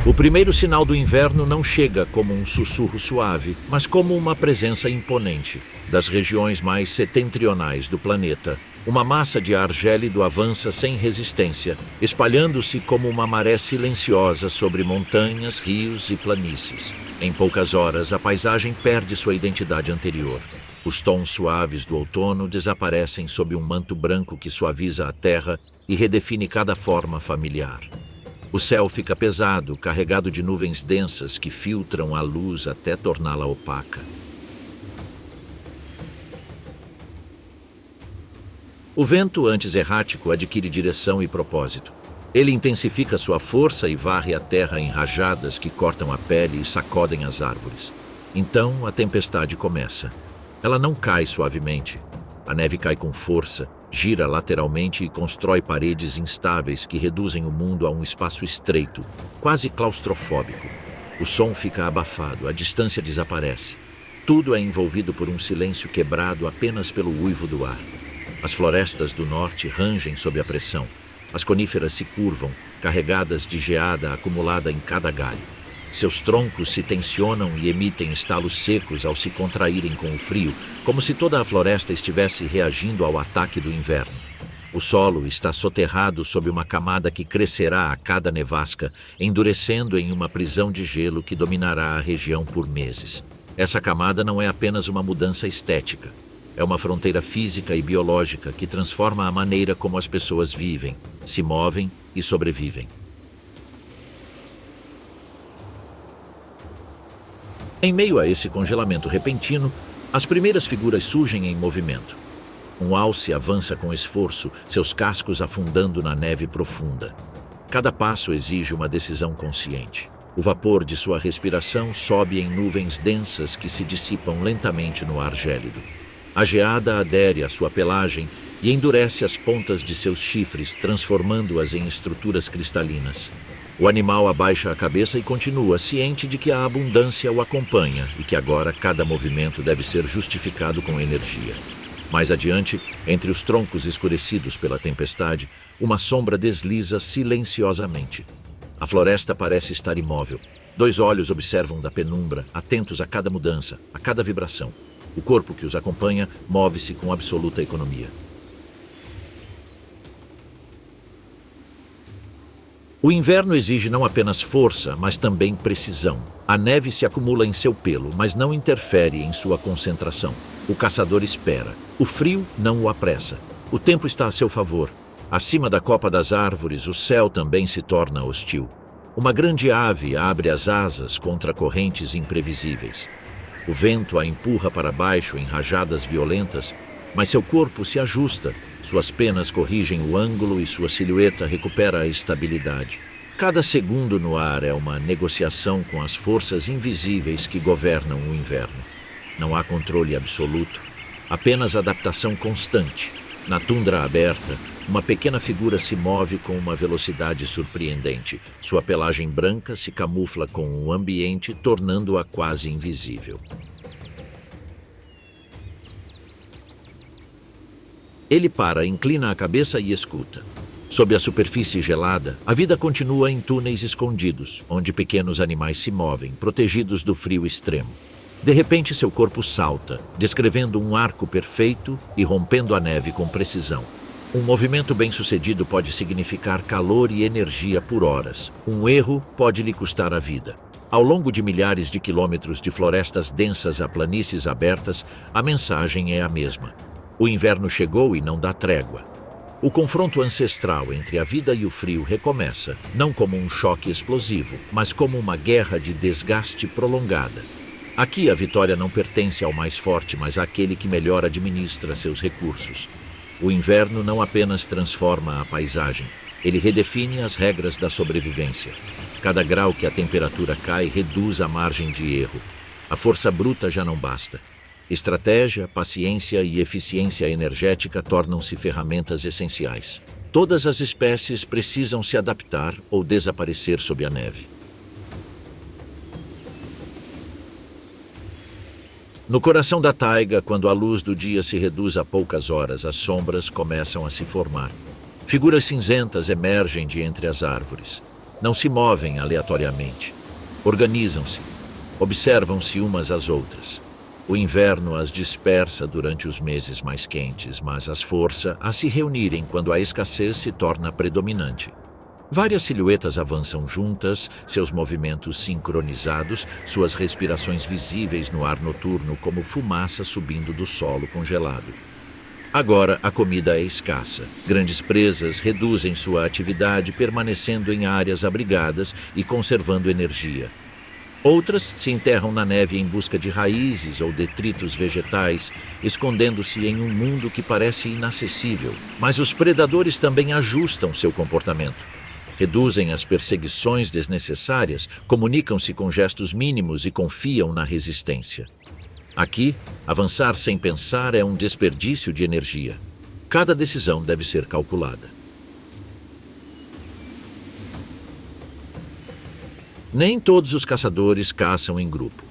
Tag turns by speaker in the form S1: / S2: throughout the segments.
S1: O primeiro sinal do inverno não chega como um sussurro suave, mas como uma presença imponente. Das regiões mais setentrionais do planeta, uma massa de ar gélido avança sem resistência, espalhando-se como uma maré silenciosa sobre montanhas, rios e planícies. Em poucas horas, a paisagem perde sua identidade anterior. Os tons suaves do outono desaparecem sob um manto branco que suaviza a terra e redefine cada forma familiar. O céu fica pesado, carregado de nuvens densas que filtram a luz até torná-la opaca. O vento, antes errático, adquire direção e propósito. Ele intensifica sua força e varre a terra em rajadas que cortam a pele e sacodem as árvores. Então, a tempestade começa. Ela não cai suavemente. A neve cai com força, gira lateralmente e constrói paredes instáveis que reduzem o mundo a um espaço estreito, quase claustrofóbico. O som fica abafado, a distância desaparece. Tudo é envolvido por um silêncio quebrado apenas pelo uivo do ar. As florestas do norte rangem sob a pressão. As coníferas se curvam, carregadas de geada acumulada em cada galho. Seus troncos se tensionam e emitem estalos secos ao se contraírem com o frio, como se toda a floresta estivesse reagindo ao ataque do inverno. O solo está soterrado sob uma camada que crescerá a cada nevasca, endurecendo em uma prisão de gelo que dominará a região por meses. Essa camada não é apenas uma mudança estética. É uma fronteira física e biológica que transforma a maneira como as pessoas vivem, se movem e sobrevivem. Em meio a esse congelamento repentino, as primeiras figuras surgem em movimento. Um alce avança com esforço, seus cascos afundando na neve profunda. Cada passo exige uma decisão consciente. O vapor de sua respiração sobe em nuvens densas que se dissipam lentamente no ar gélido. A geada adere à sua pelagem e endurece as pontas de seus chifres, transformando-as em estruturas cristalinas. O animal abaixa a cabeça e continua, ciente de que a abundância o acompanha e que agora cada movimento deve ser justificado com energia. Mais adiante, entre os troncos escurecidos pela tempestade, uma sombra desliza silenciosamente. A floresta parece estar imóvel. 2 olhos observam da penumbra, atentos a cada mudança, a cada vibração. O corpo que os acompanha move-se com absoluta economia. O inverno exige não apenas força, mas também precisão. A neve se acumula em seu pelo, mas não interfere em sua concentração. O caçador espera. O frio não o apressa. O tempo está a seu favor. Acima da copa das árvores, o céu também se torna hostil. Uma grande ave abre as asas contra correntes imprevisíveis. O vento a empurra para baixo em rajadas violentas, mas seu corpo se ajusta. Suas penas corrigem o ângulo e sua silhueta recupera a estabilidade. Cada segundo no ar é uma negociação com as forças invisíveis que governam o inverno. Não há controle absoluto, apenas adaptação constante. Na tundra aberta, uma pequena figura se move com uma velocidade surpreendente. Sua pelagem branca se camufla com o ambiente, tornando-a quase invisível. Ele para, inclina a cabeça e escuta. Sob a superfície gelada, a vida continua em túneis escondidos, onde pequenos animais se movem, protegidos do frio extremo. De repente, seu corpo salta, descrevendo um arco perfeito e rompendo a neve com precisão. Um movimento bem-sucedido pode significar calor e energia por horas. Um erro pode lhe custar a vida. Ao longo de milhares de quilômetros de florestas densas a planícies abertas, a mensagem é a mesma. O inverno chegou e não dá trégua. O confronto ancestral entre a vida e o frio recomeça, não como um choque explosivo, mas como uma guerra de desgaste prolongada. Aqui a vitória não pertence ao mais forte, mas àquele que melhor administra seus recursos. O inverno não apenas transforma a paisagem, ele redefine as regras da sobrevivência. Cada grau que a temperatura cai reduz a margem de erro. A força bruta já não basta. Estratégia, paciência e eficiência energética tornam-se ferramentas essenciais. Todas as espécies precisam se adaptar ou desaparecer sob a neve. No coração da taiga, quando a luz do dia se reduz a poucas horas, as sombras começam a se formar. Figuras cinzentas emergem de entre as árvores. Não se movem aleatoriamente. Organizam-se. Observam-se umas às outras. O inverno as dispersa durante os meses mais quentes, mas as força a se reunirem quando a escassez se torna predominante. Várias silhuetas avançam juntas, seus movimentos sincronizados, suas respirações visíveis no ar noturno como fumaça subindo do solo congelado. Agora a comida é escassa. Grandes presas reduzem sua atividade, permanecendo em áreas abrigadas e conservando energia. Outras se enterram na neve em busca de raízes ou detritos vegetais, escondendo-se em um mundo que parece inacessível. Mas os predadores também ajustam seu comportamento. Reduzem as perseguições desnecessárias, comunicam-se com gestos mínimos e confiam na resistência. Aqui, avançar sem pensar é um desperdício de energia. Cada decisão deve ser calculada. Nem todos os caçadores caçam em grupo.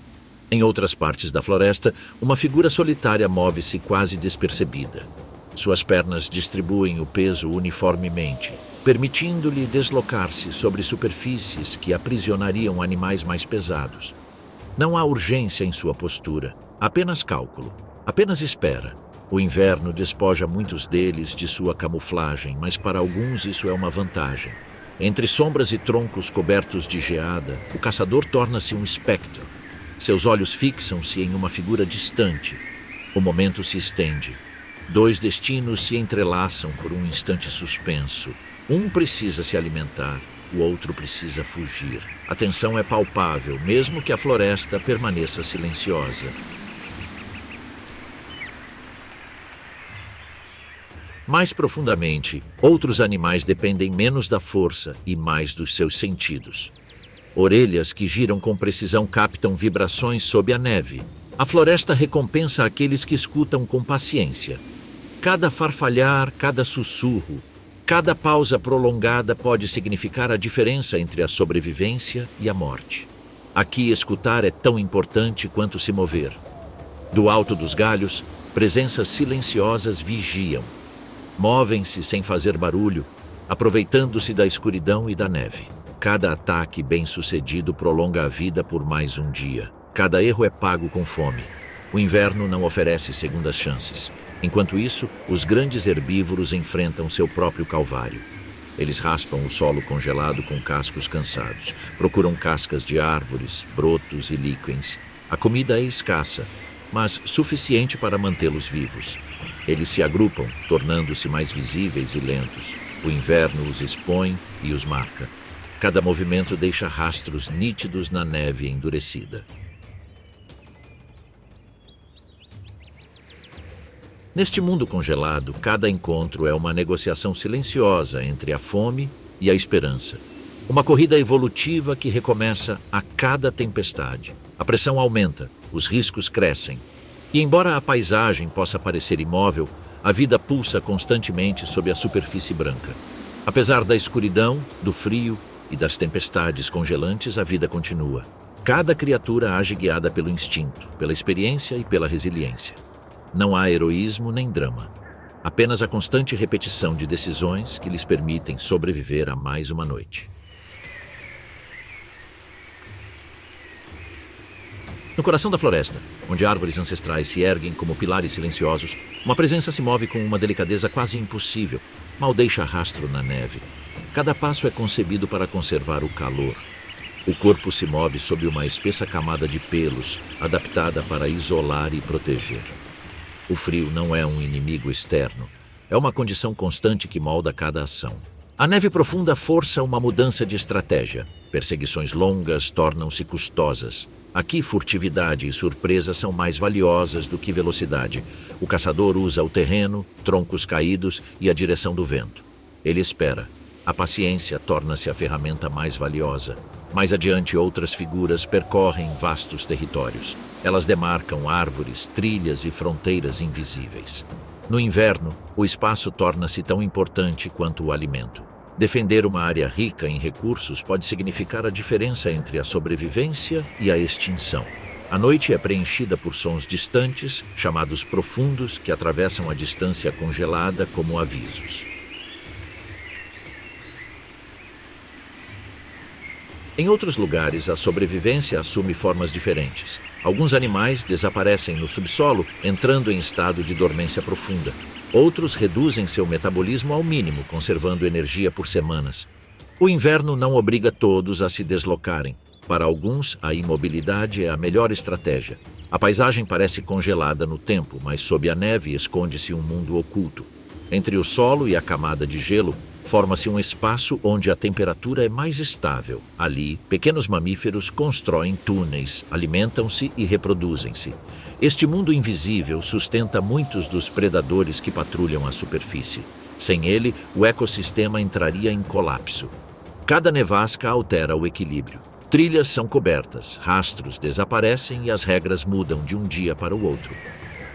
S1: Em outras partes da floresta, uma figura solitária move-se quase despercebida. Suas pernas distribuem o peso uniformemente, permitindo-lhe deslocar-se sobre superfícies que aprisionariam animais mais pesados. Não há urgência em sua postura, apenas cálculo, apenas espera. O inverno despoja muitos deles de sua camuflagem, mas para alguns isso é uma vantagem. Entre sombras e troncos cobertos de geada, o caçador torna-se um espectro. Seus olhos fixam-se em uma figura distante. O momento se estende. Dois destinos se entrelaçam por um instante suspenso. Um precisa se alimentar, o outro precisa fugir. A tensão é palpável, mesmo que a floresta permaneça silenciosa. Mais profundamente, outros animais dependem menos da força e mais dos seus sentidos. Orelhas que giram com precisão captam vibrações sob a neve. A floresta recompensa aqueles que escutam com paciência. Cada farfalhar, cada sussurro, cada pausa prolongada pode significar a diferença entre a sobrevivência e a morte. Aqui, escutar é tão importante quanto se mover. Do alto dos galhos, presenças silenciosas vigiam. Movem-se sem fazer barulho, aproveitando-se da escuridão e da neve. Cada ataque bem-sucedido prolonga a vida por mais um dia. Cada erro é pago com fome. O inverno não oferece segundas chances. Enquanto isso, os grandes herbívoros enfrentam seu próprio calvário. Eles raspam o solo congelado com cascos cansados, procuram cascas de árvores, brotos e líquens. A comida é escassa, mas suficiente para mantê-los vivos. Eles se agrupam, tornando-se mais visíveis e lentos. O inverno os expõe e os marca. Cada movimento deixa rastros nítidos na neve endurecida. Neste mundo congelado, cada encontro é uma negociação silenciosa entre a fome e a esperança. Uma corrida evolutiva que recomeça a cada tempestade. A pressão aumenta, os riscos crescem. E embora a paisagem possa parecer imóvel, a vida pulsa constantemente sob a superfície branca. Apesar da escuridão, do frio e das tempestades congelantes, a vida continua. Cada criatura age guiada pelo instinto, pela experiência e pela resiliência. Não há heroísmo nem drama. Apenas a constante repetição de decisões que lhes permitem sobreviver a mais uma noite. No coração da floresta, onde árvores ancestrais se erguem como pilares silenciosos, uma presença se move com uma delicadeza quase impossível, mal deixa rastro na neve. Cada passo é concebido para conservar o calor. O corpo se move sob uma espessa camada de pelos, adaptada para isolar e proteger. O frio não é um inimigo externo, é uma condição constante que molda cada ação. A neve profunda força uma mudança de estratégia. Perseguições longas tornam-se custosas. Aqui, furtividade e surpresa são mais valiosas do que velocidade. O caçador usa o terreno, troncos caídos e a direção do vento. Ele espera. A paciência torna-se a ferramenta mais valiosa. Mais adiante, outras figuras percorrem vastos territórios. Elas demarcam árvores, trilhas e fronteiras invisíveis. No inverno, o espaço torna-se tão importante quanto o alimento. Defender uma área rica em recursos pode significar a diferença entre a sobrevivência e a extinção. A noite é preenchida por sons distantes, chamados profundos, que atravessam a distância congelada como avisos. Em outros lugares, a sobrevivência assume formas diferentes. Alguns animais desaparecem no subsolo, entrando em estado de dormência profunda. Outros reduzem seu metabolismo ao mínimo, conservando energia por semanas. O inverno não obriga todos a se deslocarem. Para alguns, a imobilidade é a melhor estratégia. A paisagem parece congelada no tempo, mas sob a neve esconde-se um mundo oculto. Entre o solo e a camada de gelo, forma-se um espaço onde a temperatura é mais estável. Ali, pequenos mamíferos constroem túneis, alimentam-se e reproduzem-se. Este mundo invisível sustenta muitos dos predadores que patrulham a superfície. Sem ele, o ecossistema entraria em colapso. Cada nevasca altera o equilíbrio. Trilhas são cobertas, rastros desaparecem e as regras mudam de um dia para o outro.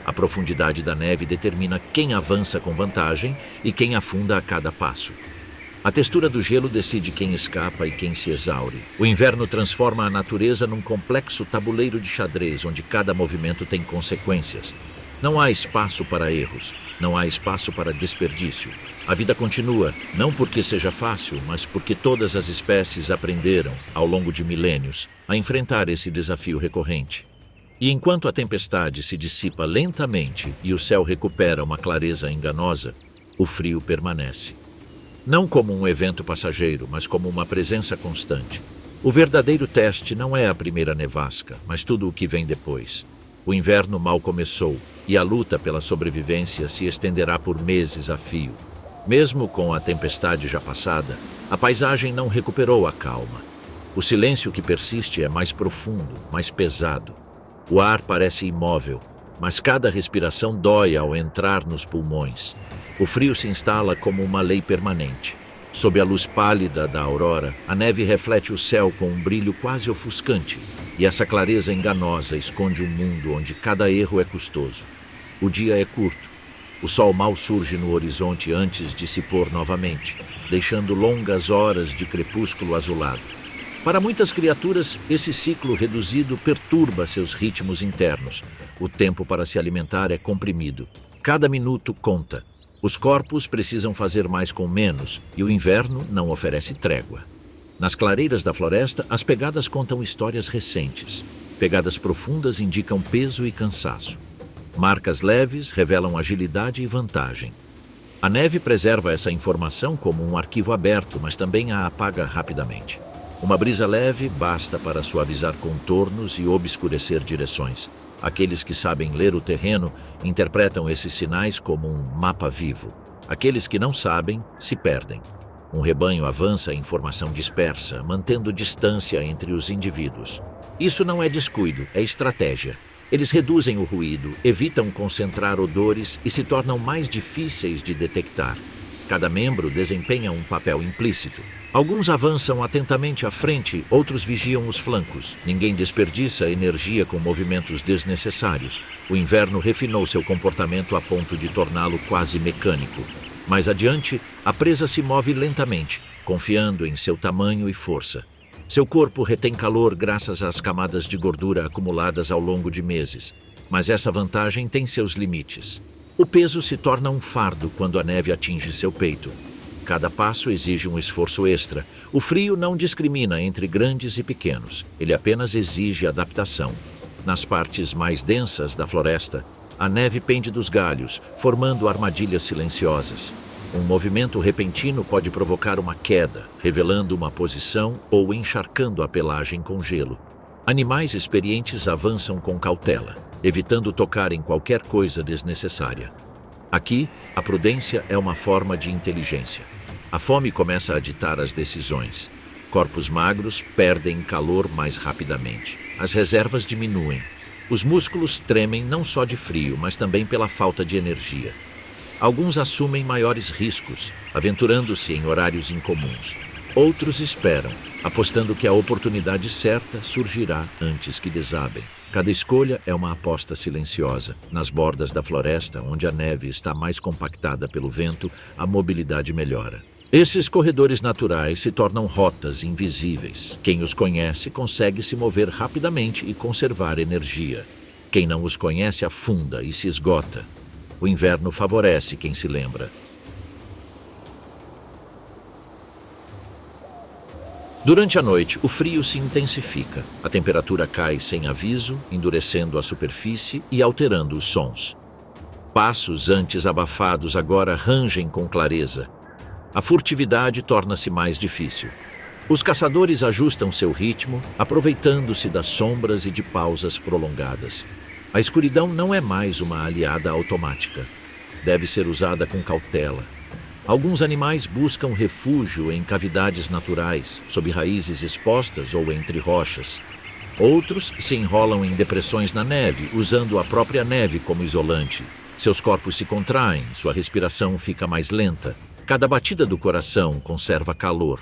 S1: A profundidade da neve determina quem avança com vantagem e quem afunda a cada passo. A textura do gelo decide quem escapa e quem se exaure. O inverno transforma a natureza num complexo tabuleiro de xadrez, onde cada movimento tem consequências. Não há espaço para erros, não há espaço para desperdício. A vida continua, não porque seja fácil, mas porque todas as espécies aprenderam, ao longo de milênios, a enfrentar esse desafio recorrente. E enquanto a tempestade se dissipa lentamente e o céu recupera uma clareza enganosa, o frio permanece. Não como um evento passageiro, mas como uma presença constante. O verdadeiro teste não é a primeira nevasca, mas tudo o que vem depois. O inverno mal começou e a luta pela sobrevivência se estenderá por meses a fio. Mesmo com a tempestade já passada, a paisagem não recuperou a calma. O silêncio que persiste é mais profundo, mais pesado. O ar parece imóvel, mas cada respiração dói ao entrar nos pulmões. O frio se instala como uma lei permanente. Sob a luz pálida da aurora, a neve reflete o céu com um brilho quase ofuscante, e essa clareza enganosa esconde um mundo onde cada erro é custoso. O dia é curto. O sol mal surge no horizonte antes de se pôr novamente, deixando longas horas de crepúsculo azulado. Para muitas criaturas, esse ciclo reduzido perturba seus ritmos internos. O tempo para se alimentar é comprimido. Cada minuto conta. Os corpos precisam fazer mais com menos e o inverno não oferece trégua. Nas clareiras da floresta, as pegadas contam histórias recentes. Pegadas profundas indicam peso e cansaço. Marcas leves revelam agilidade e vantagem. A neve preserva essa informação como um arquivo aberto, mas também a apaga rapidamente. Uma brisa leve basta para suavizar contornos e obscurecer direções. Aqueles que sabem ler o terreno interpretam esses sinais como um mapa vivo. Aqueles que não sabem se perdem. Um rebanho avança em formação dispersa, mantendo distância entre os indivíduos. Isso não é descuido, é estratégia. Eles reduzem o ruído, evitam concentrar odores e se tornam mais difíceis de detectar. Cada membro desempenha um papel implícito. Alguns avançam atentamente à frente, outros vigiam os flancos. Ninguém desperdiça energia com movimentos desnecessários. O inverno refinou seu comportamento a ponto de torná-lo quase mecânico. Mais adiante, a presa se move lentamente, confiando em seu tamanho e força. Seu corpo retém calor graças às camadas de gordura acumuladas ao longo de meses. Mas essa vantagem tem seus limites. O peso se torna um fardo quando a neve atinge seu peito. Cada passo exige um esforço extra. O frio não discrimina entre grandes e pequenos. Ele apenas exige adaptação. Nas partes mais densas da floresta, a neve pende dos galhos, formando armadilhas silenciosas. Um movimento repentino pode provocar uma queda, revelando uma posição ou encharcando a pelagem com gelo. Animais experientes avançam com cautela, evitando tocar em qualquer coisa desnecessária. Aqui, a prudência é uma forma de inteligência. A fome começa a ditar as decisões. Corpos magros perdem calor mais rapidamente. As reservas diminuem. Os músculos tremem não só de frio, mas também pela falta de energia. Alguns assumem maiores riscos, aventurando-se em horários incomuns. Outros esperam, apostando que a oportunidade certa surgirá antes que desabem. Cada escolha é uma aposta silenciosa. Nas bordas da floresta, onde a neve está mais compactada pelo vento, a mobilidade melhora. Esses corredores naturais se tornam rotas invisíveis. Quem os conhece consegue se mover rapidamente e conservar energia. Quem não os conhece afunda e se esgota. O inverno favorece quem se lembra. Durante a noite, o frio se intensifica. A temperatura cai sem aviso, endurecendo a superfície e alterando os sons. Passos antes abafados agora rangem com clareza. A furtividade torna-se mais difícil. Os caçadores ajustam seu ritmo, aproveitando-se das sombras e de pausas prolongadas. A escuridão não é mais uma aliada automática. Deve ser usada com cautela. Alguns animais buscam refúgio em cavidades naturais, sob raízes expostas ou entre rochas. Outros se enrolam em depressões na neve, usando a própria neve como isolante. Seus corpos se contraem, sua respiração fica mais lenta. Cada batida do coração conserva calor.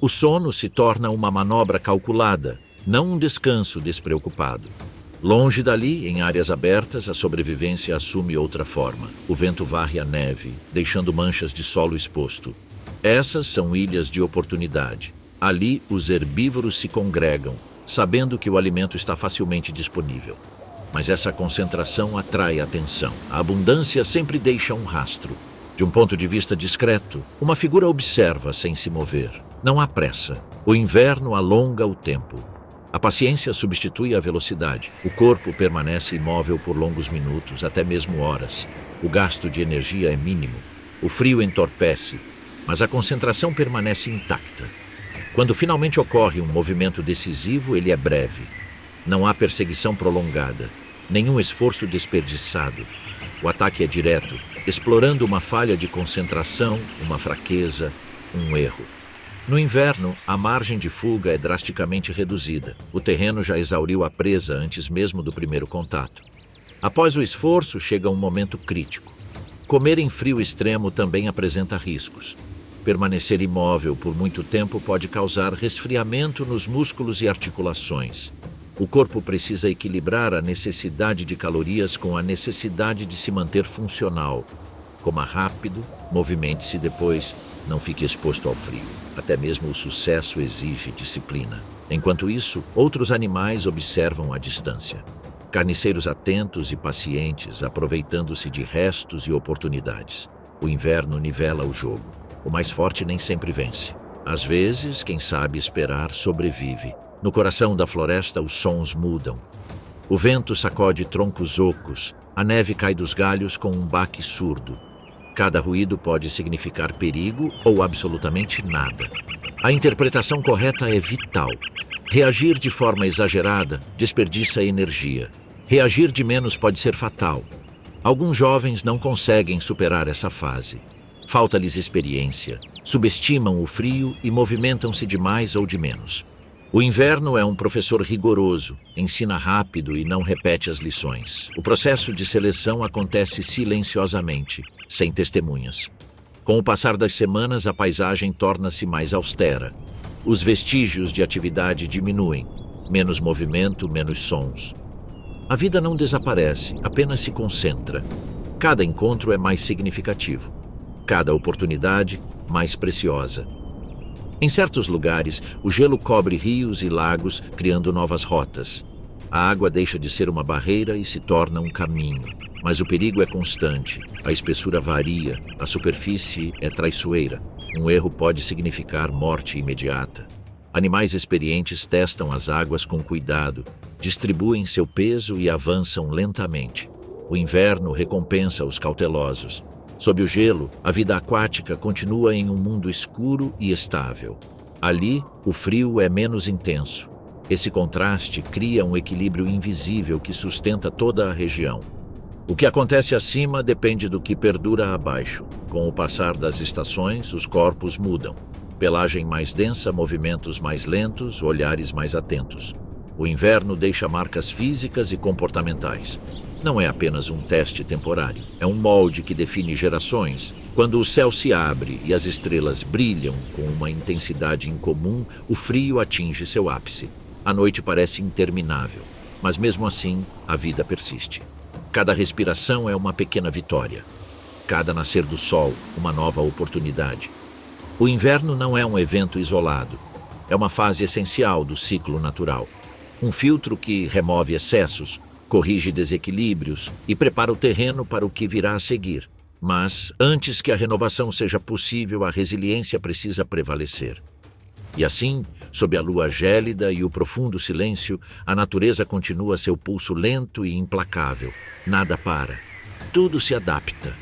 S1: O sono se torna uma manobra calculada, não um descanso despreocupado. Longe dali, em áreas abertas, a sobrevivência assume outra forma. O vento varre a neve, deixando manchas de solo exposto. Essas são ilhas de oportunidade. Ali, os herbívoros se congregam, sabendo que o alimento está facilmente disponível. Mas essa concentração atrai atenção. A abundância sempre deixa um rastro. De um ponto de vista discreto, uma figura observa sem se mover. Não há pressa. O inverno alonga o tempo. A paciência substitui a velocidade. O corpo permanece imóvel por longos minutos, até mesmo horas. O gasto de energia é mínimo. O frio entorpece, mas a concentração permanece intacta. Quando finalmente ocorre um movimento decisivo, ele é breve. Não há perseguição prolongada, nenhum esforço desperdiçado. O ataque é direto, explorando uma falha de concentração, uma fraqueza, um erro. No inverno, a margem de fuga é drasticamente reduzida. O terreno já exauriu a presa antes mesmo do primeiro contato. Após o esforço, chega um momento crítico. Comer em frio extremo também apresenta riscos. Permanecer imóvel por muito tempo pode causar resfriamento nos músculos e articulações. O corpo precisa equilibrar a necessidade de calorias com a necessidade de se manter funcional. Coma rápido, movimente-se depois, não fique exposto ao frio. Até mesmo o sucesso exige disciplina. Enquanto isso, outros animais observam à distância. Carniceiros atentos e pacientes, aproveitando-se de restos e oportunidades. O inverno nivela o jogo. O mais forte nem sempre vence. Às vezes, quem sabe esperar sobrevive. No coração da floresta, os sons mudam. O vento sacode troncos ocos, a neve cai dos galhos com um baque surdo. Cada ruído pode significar perigo ou absolutamente nada. A interpretação correta é vital. Reagir de forma exagerada desperdiça energia. Reagir de menos pode ser fatal. Alguns jovens não conseguem superar essa fase. Falta-lhes experiência, subestimam o frio e movimentam-se de mais ou de menos. O inverno é um professor rigoroso, ensina rápido e não repete as lições. O processo de seleção acontece silenciosamente, sem testemunhas. Com o passar das semanas, a paisagem torna-se mais austera. Os vestígios de atividade diminuem, menos movimento, menos sons. A vida não desaparece, apenas se concentra. Cada encontro é mais significativo. Cada oportunidade, mais preciosa. Em certos lugares, o gelo cobre rios e lagos, criando novas rotas. A água deixa de ser uma barreira e se torna um caminho. Mas o perigo é constante, a espessura varia, a superfície é traiçoeira. Um erro pode significar morte imediata. Animais experientes testam as águas com cuidado, distribuem seu peso e avançam lentamente. O inverno recompensa os cautelosos. Sob o gelo, a vida aquática continua em um mundo escuro e estável. Ali, o frio é menos intenso. Esse contraste cria um equilíbrio invisível que sustenta toda a região. O que acontece acima depende do que perdura abaixo. Com o passar das estações, os corpos mudam. Pelagem mais densa, movimentos mais lentos, olhares mais atentos. O inverno deixa marcas físicas e comportamentais. Não é apenas um teste temporário, é um molde que define gerações. Quando o céu se abre e as estrelas brilham com uma intensidade incomum, o frio atinge seu ápice. A noite parece interminável, mas mesmo assim, a vida persiste. Cada respiração é uma pequena vitória. Cada nascer do sol, uma nova oportunidade. O inverno não é um evento isolado. É uma fase essencial do ciclo natural. Um filtro que remove excessos, corrige desequilíbrios e prepara o terreno para o que virá a seguir. Mas, antes que a renovação seja possível, a resiliência precisa prevalecer. E assim, sob a lua gélida e o profundo silêncio, a natureza continua seu pulso lento e implacável. Nada para. Tudo se adapta.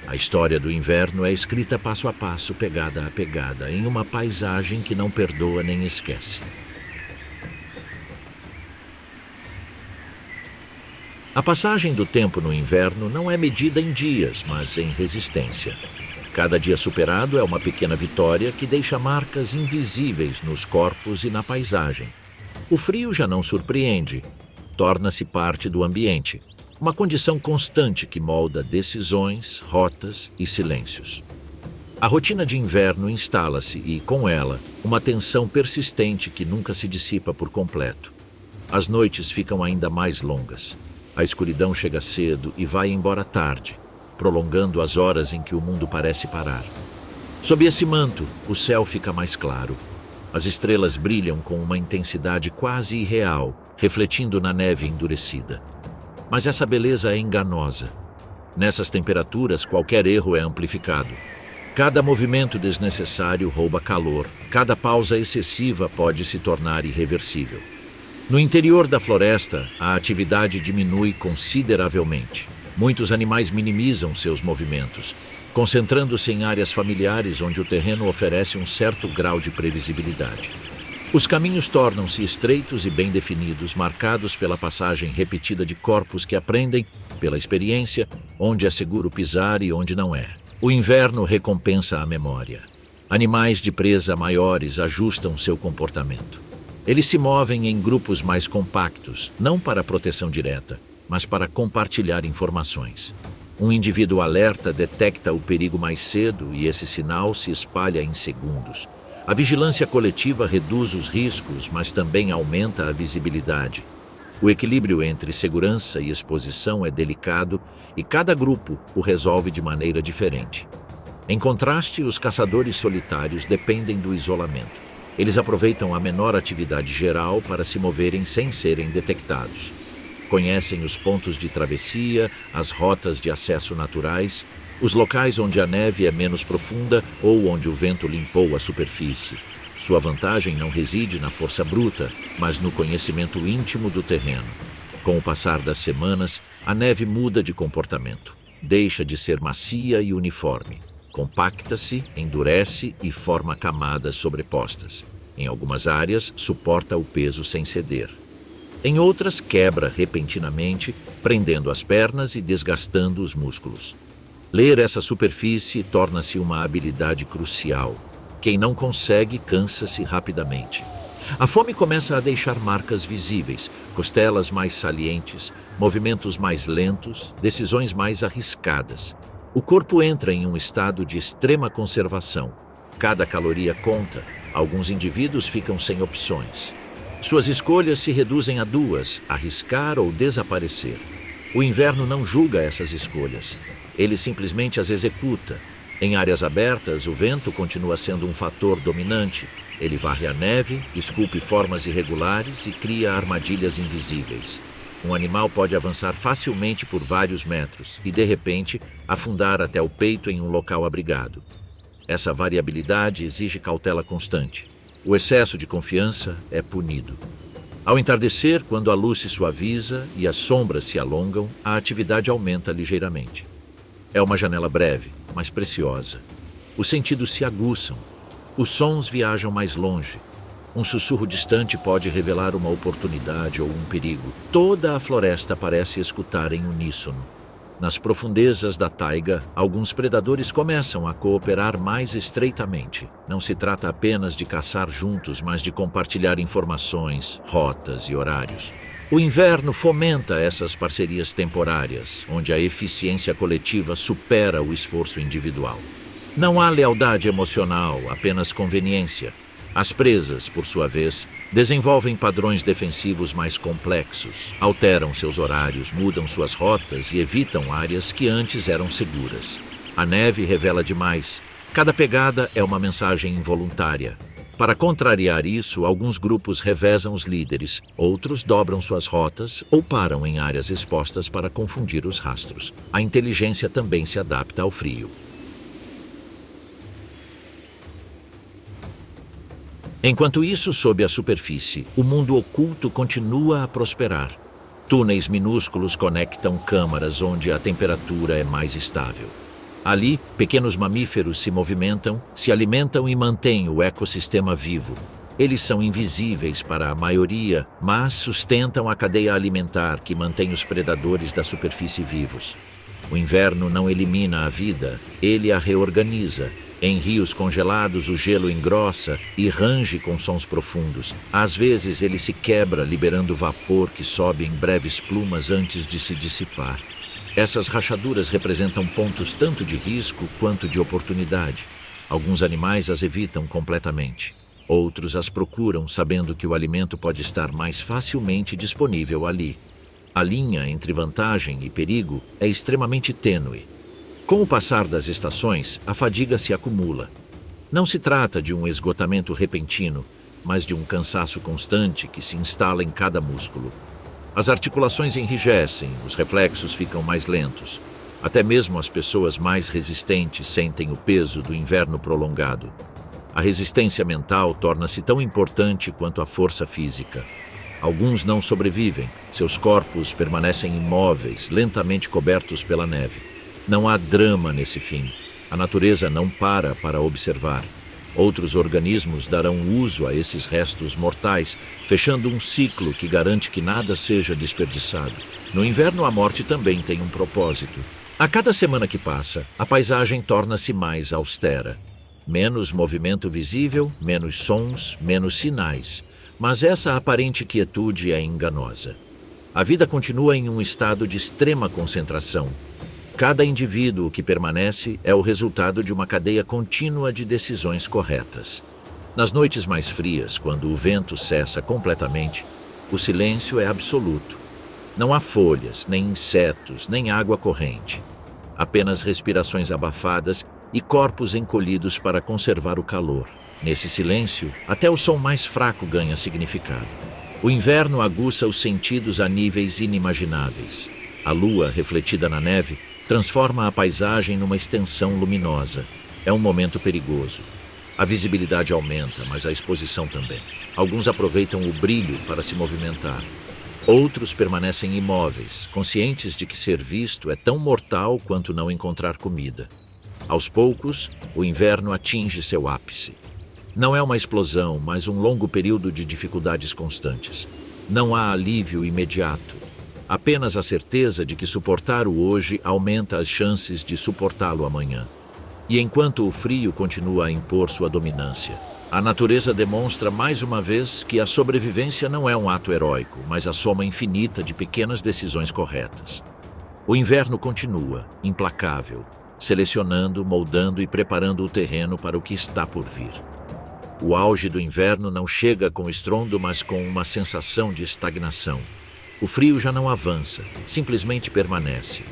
S1: A história do inverno é escrita passo a passo, pegada a pegada, em uma paisagem que não perdoa nem esquece. A passagem do tempo no inverno não é medida em dias, mas em resistência. Cada dia superado é uma pequena vitória que deixa marcas invisíveis nos corpos e na paisagem. O frio já não surpreende, torna-se parte do ambiente, uma condição constante que molda decisões, rotas e silêncios. A rotina de inverno instala-se e, com ela, uma tensão persistente que nunca se dissipa por completo. As noites ficam ainda mais longas. A escuridão chega cedo e vai embora tarde, prolongando as horas em que o mundo parece parar. Sob esse manto, o céu fica mais claro. As estrelas brilham com uma intensidade quase irreal, refletindo na neve endurecida. Mas essa beleza é enganosa. Nessas temperaturas, qualquer erro é amplificado. Cada movimento desnecessário rouba calor, cada pausa excessiva pode se tornar irreversível. No interior da floresta, a atividade diminui consideravelmente. Muitos animais minimizam seus movimentos, concentrando-se em áreas familiares onde o terreno oferece um certo grau de previsibilidade. Os caminhos tornam-se estreitos e bem definidos, marcados pela passagem repetida de corpos que aprendem, pela experiência, onde é seguro pisar e onde não é. O inverno recompensa a memória. Animais de presa maiores ajustam seu comportamento. Eles se movem em grupos mais compactos, não para proteção direta, mas para compartilhar informações. Um indivíduo alerta detecta o perigo mais cedo e esse sinal se espalha em segundos. A vigilância coletiva reduz os riscos, mas também aumenta a visibilidade. O equilíbrio entre segurança e exposição é delicado e cada grupo o resolve de maneira diferente. Em contraste, os caçadores solitários dependem do isolamento. Eles aproveitam a menor atividade geral para se moverem sem serem detectados. Conhecem os pontos de travessia, as rotas de acesso naturais, os locais onde a neve é menos profunda ou onde o vento limpou a superfície. Sua vantagem não reside na força bruta, mas no conhecimento íntimo do terreno. Com o passar das semanas, a neve muda de comportamento. Deixa de ser macia e uniforme. Compacta-se, endurece e forma camadas sobrepostas. Em algumas áreas, suporta o peso sem ceder. Em outras, quebra repentinamente, prendendo as pernas e desgastando os músculos. Ler essa superfície torna-se uma habilidade crucial. Quem não consegue, cansa-se rapidamente. A fome começa a deixar marcas visíveis, costelas mais salientes, movimentos mais lentos, decisões mais arriscadas. O corpo entra em um estado de extrema conservação. Cada caloria conta. Alguns indivíduos ficam sem opções. Suas escolhas se reduzem a duas: arriscar ou desaparecer. O inverno não julga essas escolhas. Ele simplesmente as executa. Em áreas abertas, o vento continua sendo um fator dominante. Ele varre a neve, esculpe formas irregulares e cria armadilhas invisíveis. Um animal pode avançar facilmente por vários metros e, de repente, afundar até o peito em um local abrigado. Essa variabilidade exige cautela constante. O excesso de confiança é punido. Ao entardecer, quando a luz se suaviza e as sombras se alongam, a atividade aumenta ligeiramente. É uma janela breve, mas preciosa. Os sentidos se aguçam. Os sons viajam mais longe. Um sussurro distante pode revelar uma oportunidade ou um perigo. Toda a floresta parece escutar em uníssono. Nas profundezas da taiga, alguns predadores começam a cooperar mais estreitamente. Não se trata apenas de caçar juntos, mas de compartilhar informações, rotas e horários. O inverno fomenta essas parcerias temporárias, onde a eficiência coletiva supera o esforço individual. Não há lealdade emocional, apenas conveniência. As presas, por sua vez, desenvolvem padrões defensivos mais complexos, alteram seus horários, mudam suas rotas e evitam áreas que antes eram seguras. A neve revela demais, Cada pegada é uma mensagem involuntária. Para contrariar isso, alguns grupos revezam os líderes, outros dobram suas rotas ou param em áreas expostas para confundir os rastros. A inteligência também se adapta ao frio. Enquanto isso, sob a superfície, o mundo oculto continua a prosperar. Túneis minúsculos conectam câmaras onde a temperatura é mais estável. Ali, pequenos mamíferos se movimentam, se alimentam e mantêm o ecossistema vivo. Eles são invisíveis para a maioria, mas sustentam a cadeia alimentar que mantém os predadores da superfície vivos. O inverno não elimina a vida, ele a reorganiza. Em rios congelados, o gelo engrossa e range com sons profundos. Às vezes, ele se quebra, liberando vapor que sobe em breves plumas antes de se dissipar. Essas rachaduras representam pontos tanto de risco quanto de oportunidade. Alguns animais as evitam completamente. Outros as procuram, sabendo que o alimento pode estar mais facilmente disponível ali. A linha entre vantagem e perigo é extremamente tênue. Com o passar das estações, a fadiga se acumula. Não se trata de um esgotamento repentino, mas de um cansaço constante que se instala em cada músculo. As articulações enrijecem, os reflexos ficam mais lentos. Até mesmo as pessoas mais resistentes sentem o peso do inverno prolongado. A resistência mental torna-se tão importante quanto a força física. Alguns não sobrevivem, seus corpos permanecem imóveis, lentamente cobertos pela neve. Não há drama nesse fim. A natureza não para observar. Outros organismos darão uso a esses restos mortais, fechando um ciclo que garante que nada seja desperdiçado. No inverno, a morte também tem um propósito. A cada semana que passa, a paisagem torna-se mais austera. Menos movimento visível, menos sons, menos sinais. Mas essa aparente quietude é enganosa. A vida continua em um estado de extrema concentração. Cada indivíduo que permanece é o resultado de uma cadeia contínua de decisões corretas. Nas noites mais frias, quando o vento cessa completamente, o silêncio é absoluto. Não há folhas, nem insetos, nem água corrente. Apenas respirações abafadas e corpos encolhidos para conservar o calor. Nesse silêncio, até o som mais fraco ganha significado. O inverno aguça os sentidos a níveis inimagináveis. A lua, refletida na neve, transforma a paisagem numa extensão luminosa. É um momento perigoso. A visibilidade aumenta, mas a exposição também. Alguns aproveitam o brilho para se movimentar. Outros permanecem imóveis, conscientes de que ser visto é tão mortal quanto não encontrar comida. Aos poucos, o inverno atinge seu ápice. Não é uma explosão, mas um longo período de dificuldades constantes. Não há alívio imediato. Apenas a certeza de que suportar o hoje aumenta as chances de suportá-lo amanhã. E enquanto o frio continua a impor sua dominância, a natureza demonstra mais uma vez que a sobrevivência não é um ato heróico, mas a soma infinita de pequenas decisões corretas. O inverno continua, implacável, selecionando, moldando e preparando o terreno para o que está por vir. O auge do inverno não chega com estrondo, mas com uma sensação de estagnação. O frio já não avança, simplesmente permanece.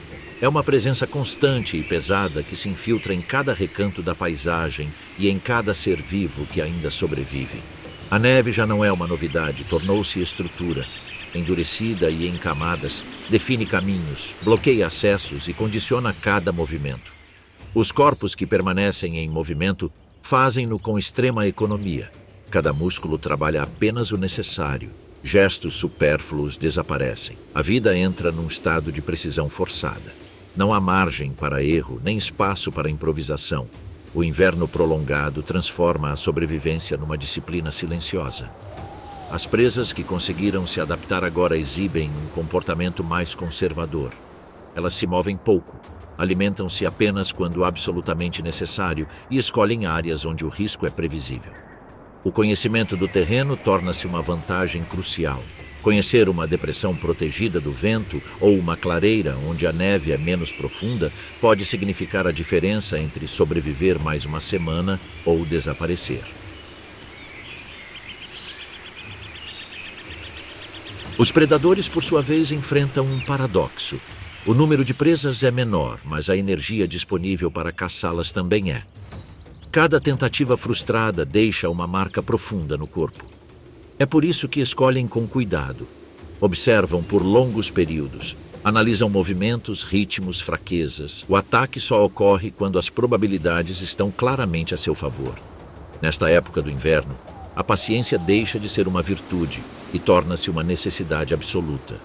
S1: É uma presença constante e pesada que se infiltra em cada recanto da paisagem e em cada ser vivo que ainda sobrevive. A neve já não é uma novidade, tornou-se estrutura. Endurecida e em camadas, define caminhos, bloqueia acessos e condiciona cada movimento. Os corpos que permanecem em movimento fazem-no com extrema economia. Cada músculo trabalha apenas o necessário. Gestos supérfluos desaparecem. A vida entra num estado de precisão forçada. Não há margem para erro, nem espaço para improvisação. O inverno prolongado transforma a sobrevivência numa disciplina silenciosa. As presas que conseguiram se adaptar agora exibem um comportamento mais conservador. Elas se movem pouco, alimentam-se apenas quando absolutamente necessário e escolhem áreas onde o risco é previsível. O conhecimento do terreno torna-se uma vantagem crucial. Conhecer uma depressão protegida do vento ou uma clareira onde a neve é menos profunda pode significar a diferença entre sobreviver mais uma semana ou desaparecer. Os predadores, por sua vez, enfrentam um paradoxo. O número de presas é menor, mas a energia disponível para caçá-las também é. Cada tentativa frustrada deixa uma marca profunda no corpo. É por isso que escolhem com cuidado. Observam por longos períodos, analisam movimentos, ritmos, fraquezas. O ataque só ocorre quando as probabilidades estão claramente a seu favor. Nesta época do inverno, a paciência deixa de ser uma virtude e torna-se uma necessidade absoluta.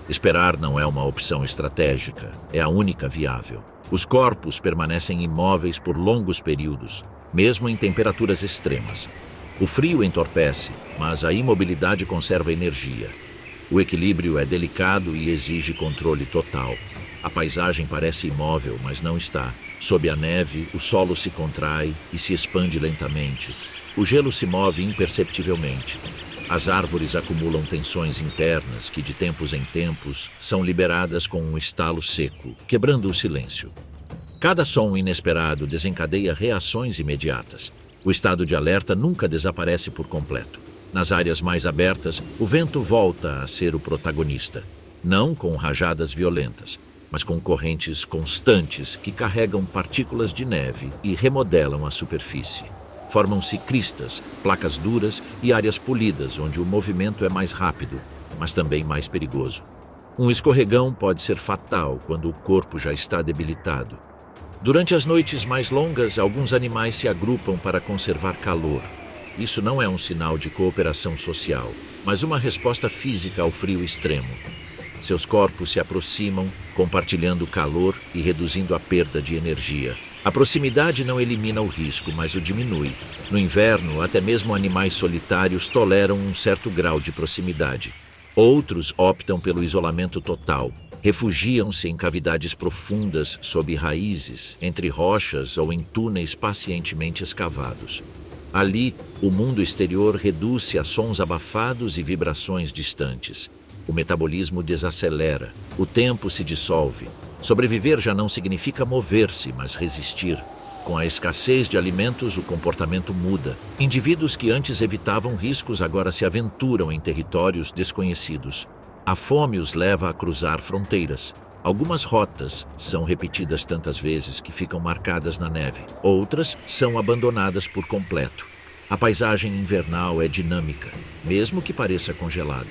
S1: Esperar não é uma opção estratégica, é a única viável. Os corpos permanecem imóveis por longos períodos, mesmo em temperaturas extremas. O frio entorpece, mas a imobilidade conserva energia. O equilíbrio é delicado e exige controle total. A paisagem parece imóvel, mas não está. Sob a neve, o solo se contrai e se expande lentamente. O gelo se move imperceptivelmente. As árvores acumulam tensões internas que, de tempos em tempos, são liberadas com um estalo seco, quebrando o silêncio. Cada som inesperado desencadeia reações imediatas. O estado de alerta nunca desaparece por completo. Nas áreas mais abertas, o vento volta a ser o protagonista, não com rajadas violentas, mas com correntes constantes que carregam partículas de neve e remodelam a superfície. Formam-se cristas, placas duras e áreas polidas onde o movimento é mais rápido, mas também mais perigoso. Um escorregão pode ser fatal quando o corpo já está debilitado. Durante as noites mais longas, alguns animais se agrupam para conservar calor. Isso não é um sinal de cooperação social, mas uma resposta física ao frio extremo. Seus corpos se aproximam, compartilhando calor e reduzindo a perda de energia. A proximidade não elimina o risco, mas o diminui. No inverno, até mesmo animais solitários toleram um certo grau de proximidade. Outros optam pelo isolamento total. Refugiam-se em cavidades profundas sob raízes, entre rochas ou em túneis pacientemente escavados. Ali, o mundo exterior reduz-se a sons abafados e vibrações distantes. O metabolismo desacelera, o tempo se dissolve. Sobreviver já não significa mover-se, mas resistir. Com a escassez de alimentos, o comportamento muda. Indivíduos que antes evitavam riscos agora se aventuram em territórios desconhecidos. A fome os leva a cruzar fronteiras. Algumas rotas são repetidas tantas vezes que ficam marcadas na neve. Outras são abandonadas por completo. A paisagem invernal é dinâmica, mesmo que pareça congelada.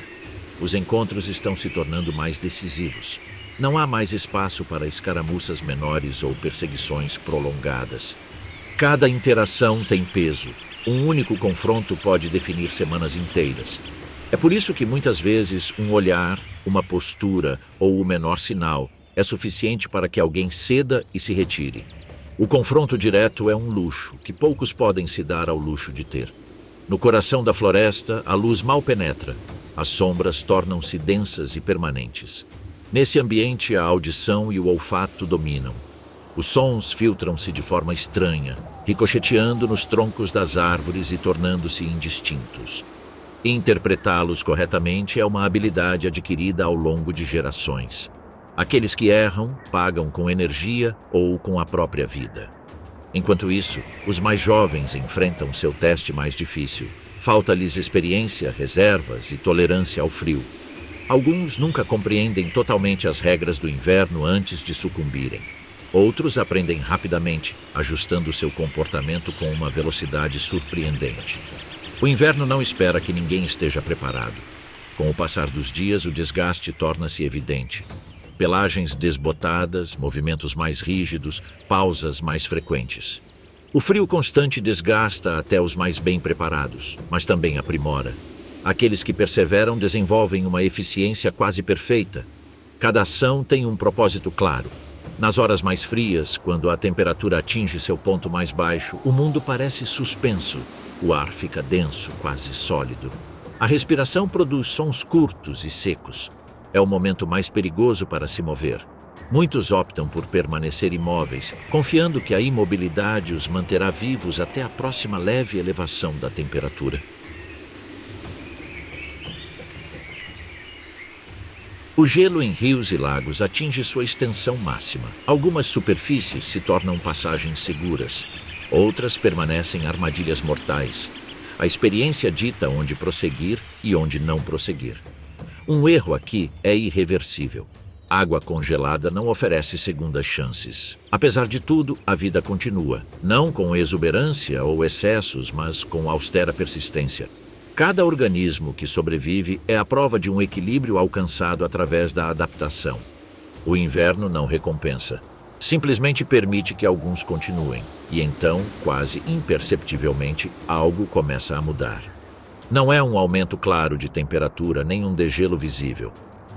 S1: Os encontros estão se tornando mais decisivos. Não há mais espaço para escaramuças menores ou perseguições prolongadas. Cada interação tem peso. Um único confronto pode definir semanas inteiras. É por isso que muitas vezes um olhar, uma postura ou o menor sinal é suficiente para que alguém ceda e se retire. O confronto direto é um luxo que poucos podem se dar ao luxo de ter. No coração da floresta, a luz mal penetra. As sombras tornam-se densas e permanentes. Nesse ambiente, a audição e o olfato dominam. Os sons filtram-se de forma estranha, ricocheteando nos troncos das árvores e tornando-se indistintos. Interpretá-los corretamente é uma habilidade adquirida ao longo de gerações. Aqueles que erram pagam com energia ou com a própria vida. Enquanto isso, os mais jovens enfrentam seu teste mais difícil. Falta-lhes experiência, reservas e tolerância ao frio. Alguns nunca compreendem totalmente as regras do inverno antes de sucumbirem. Outros aprendem rapidamente, ajustando seu comportamento com uma velocidade surpreendente. O inverno não espera que ninguém esteja preparado. Com o passar dos dias, o desgaste torna-se evidente. Pelagens desbotadas, movimentos mais rígidos, pausas mais frequentes. O frio constante desgasta até os mais bem preparados, mas também aprimora. Aqueles que perseveram desenvolvem uma eficiência quase perfeita. Cada ação tem um propósito claro. Nas horas mais frias, quando a temperatura atinge seu ponto mais baixo, o mundo parece suspenso. O ar fica denso, quase sólido. A respiração produz sons curtos e secos. É o momento mais perigoso para se mover. Muitos optam por permanecer imóveis, confiando que a imobilidade os manterá vivos até a próxima leve elevação da temperatura. O gelo em rios e lagos atinge sua extensão máxima. Algumas superfícies se tornam passagens seguras. Outras permanecem armadilhas mortais. A experiência dita onde prosseguir e onde não prosseguir. Um erro aqui é irreversível. Água congelada não oferece segundas chances. Apesar de tudo, a vida continua, não com exuberância ou excessos, mas com austera persistência. Cada organismo que sobrevive é a prova de um equilíbrio alcançado através da adaptação. O inverno não recompensa. Simplesmente permite que alguns continuem. E então, quase imperceptivelmente, algo começa a mudar. Não é um aumento claro de temperatura, nem um degelo visível.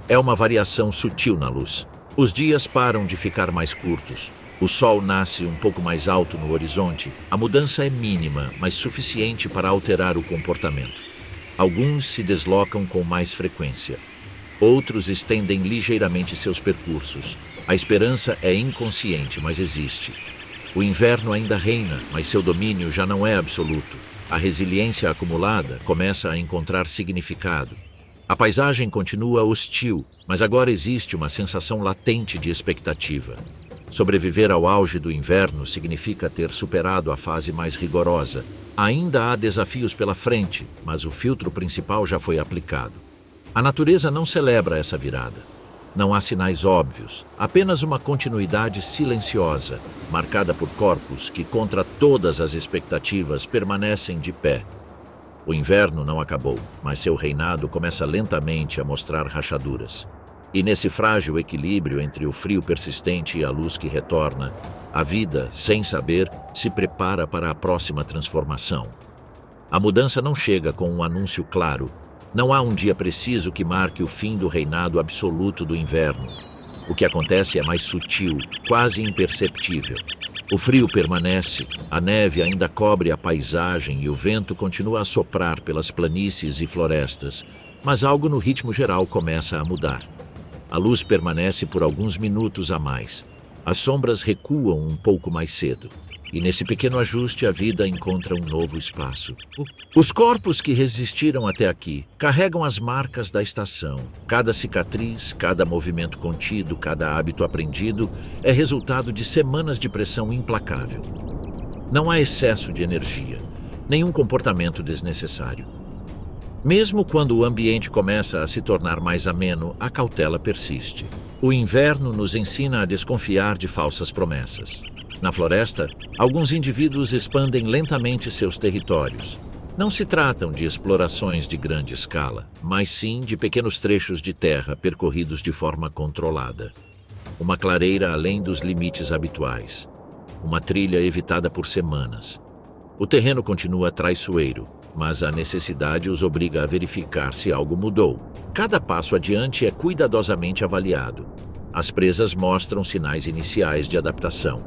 S1: É uma variação sutil na luz. Os dias param de ficar mais curtos. O sol nasce um pouco mais alto no horizonte. A mudança é mínima, mas suficiente para alterar o comportamento. Alguns se deslocam com mais frequência. Outros estendem ligeiramente seus percursos. A esperança é inconsciente, mas existe. O inverno ainda reina, mas seu domínio já não é absoluto. A resiliência acumulada começa a encontrar significado. A paisagem continua hostil, mas agora existe uma sensação latente de expectativa. Sobreviver ao auge do inverno significa ter superado a fase mais rigorosa. Ainda há desafios pela frente, mas o filtro principal já foi aplicado. A natureza não celebra essa virada. Não há sinais óbvios, apenas uma continuidade silenciosa, marcada por corpos que, contra todas as expectativas, permanecem de pé. O inverno não acabou, mas seu reinado começa lentamente a mostrar rachaduras. E nesse frágil equilíbrio entre o frio persistente e a luz que retorna, a vida, sem saber, se prepara para a próxima transformação. A mudança não chega com um anúncio claro. Não há um dia preciso que marque o fim do reinado absoluto do inverno. O que acontece é mais sutil, quase imperceptível. O frio permanece, a neve ainda cobre a paisagem e o vento continua a soprar pelas planícies e florestas, mas algo no ritmo geral começa a mudar. A luz permanece por alguns minutos a mais. As sombras recuam um pouco mais cedo. E nesse pequeno ajuste a vida encontra um novo espaço. Os corpos que resistiram até aqui carregam as marcas da estação. Cada cicatriz, cada movimento contido, cada hábito aprendido é resultado de semanas de pressão implacável. Não há excesso de energia, nenhum comportamento desnecessário. Mesmo quando o ambiente começa a se tornar mais ameno, a cautela persiste. O inverno nos ensina a desconfiar de falsas promessas. Na floresta, alguns indivíduos expandem lentamente seus territórios. Não se tratam de explorações de grande escala, mas sim de pequenos trechos de terra percorridos de forma controlada. Uma clareira além dos limites habituais. Uma trilha evitada por semanas. O terreno continua traiçoeiro, mas a necessidade os obriga a verificar se algo mudou. Cada passo adiante é cuidadosamente avaliado. As presas mostram sinais iniciais de adaptação.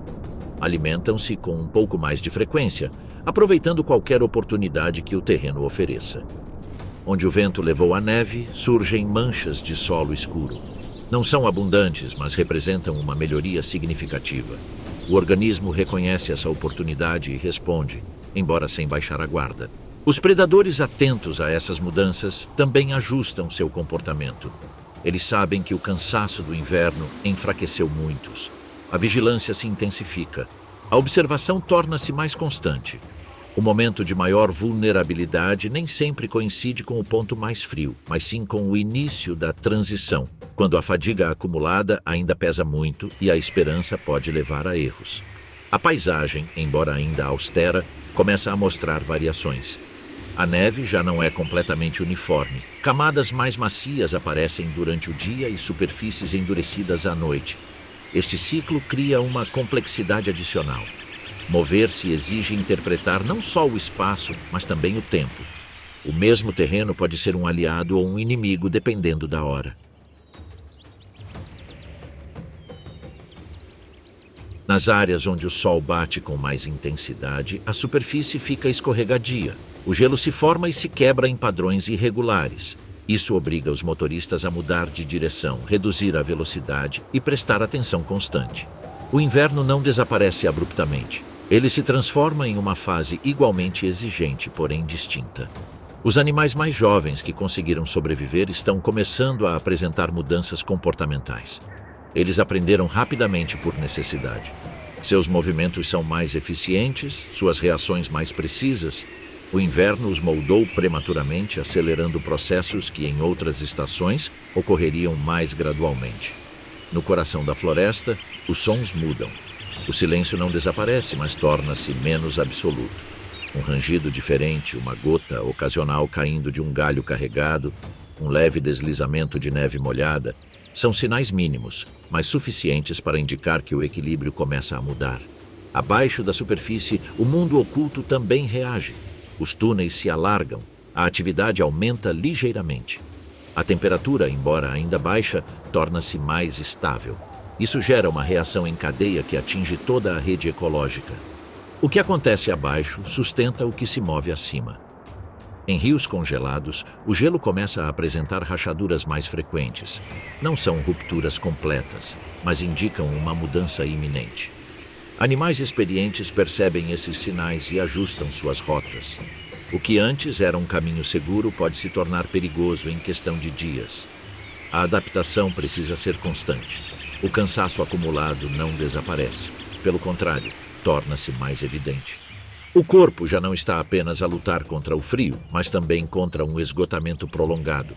S1: Alimentam-se com um pouco mais de frequência, aproveitando qualquer oportunidade que o terreno ofereça. Onde o vento levou a neve, surgem manchas de solo escuro. Não são abundantes, mas representam uma melhoria significativa. O organismo reconhece essa oportunidade e responde, embora sem baixar a guarda. Os predadores atentos a essas mudanças também ajustam seu comportamento. Eles sabem que o cansaço do inverno enfraqueceu muitos. A vigilância se intensifica. A observação torna-se mais constante. O momento de maior vulnerabilidade nem sempre coincide com o ponto mais frio, mas sim com o início da transição, quando a fadiga acumulada ainda pesa muito e a esperança pode levar a erros. A paisagem, embora ainda austera, começa a mostrar variações. A neve já não é completamente uniforme. Camadas mais macias aparecem durante o dia e superfícies endurecidas à noite. Este ciclo cria uma complexidade adicional. Mover-se exige interpretar não só o espaço, mas também o tempo. O mesmo terreno pode ser um aliado ou um inimigo, dependendo da hora. Nas áreas onde o sol bate com mais intensidade, a superfície fica escorregadia. O gelo se forma e se quebra em padrões irregulares. Isso obriga os motoristas a mudar de direção, reduzir a velocidade e prestar atenção constante. O inverno não desaparece abruptamente. Ele se transforma em uma fase igualmente exigente, porém distinta. Os animais mais jovens que conseguiram sobreviver estão começando a apresentar mudanças comportamentais. Eles aprenderam rapidamente por necessidade. Seus movimentos são mais eficientes, suas reações mais precisas. O inverno os moldou prematuramente, acelerando processos que em outras estações ocorreriam mais gradualmente. No coração da floresta, os sons mudam. O silêncio não desaparece, mas torna-se menos absoluto. Um rangido diferente, uma gota ocasional caindo de um galho carregado, um leve deslizamento de neve molhada, são sinais mínimos, mas suficientes para indicar que o equilíbrio começa a mudar. Abaixo da superfície, o mundo oculto também reage. Os túneis se alargam, a atividade aumenta ligeiramente. A temperatura, embora ainda baixa, torna-se mais estável. Isso gera uma reação em cadeia que atinge toda a rede ecológica. O que acontece abaixo sustenta o que se move acima. Em rios congelados, o gelo começa a apresentar rachaduras mais frequentes. Não são rupturas completas, mas indicam uma mudança iminente. Animais experientes percebem esses sinais e ajustam suas rotas. O que antes era um caminho seguro pode se tornar perigoso em questão de dias. A adaptação precisa ser constante. O cansaço acumulado não desaparece. Pelo contrário, torna-se mais evidente. O corpo já não está apenas a lutar contra o frio, mas também contra um esgotamento prolongado.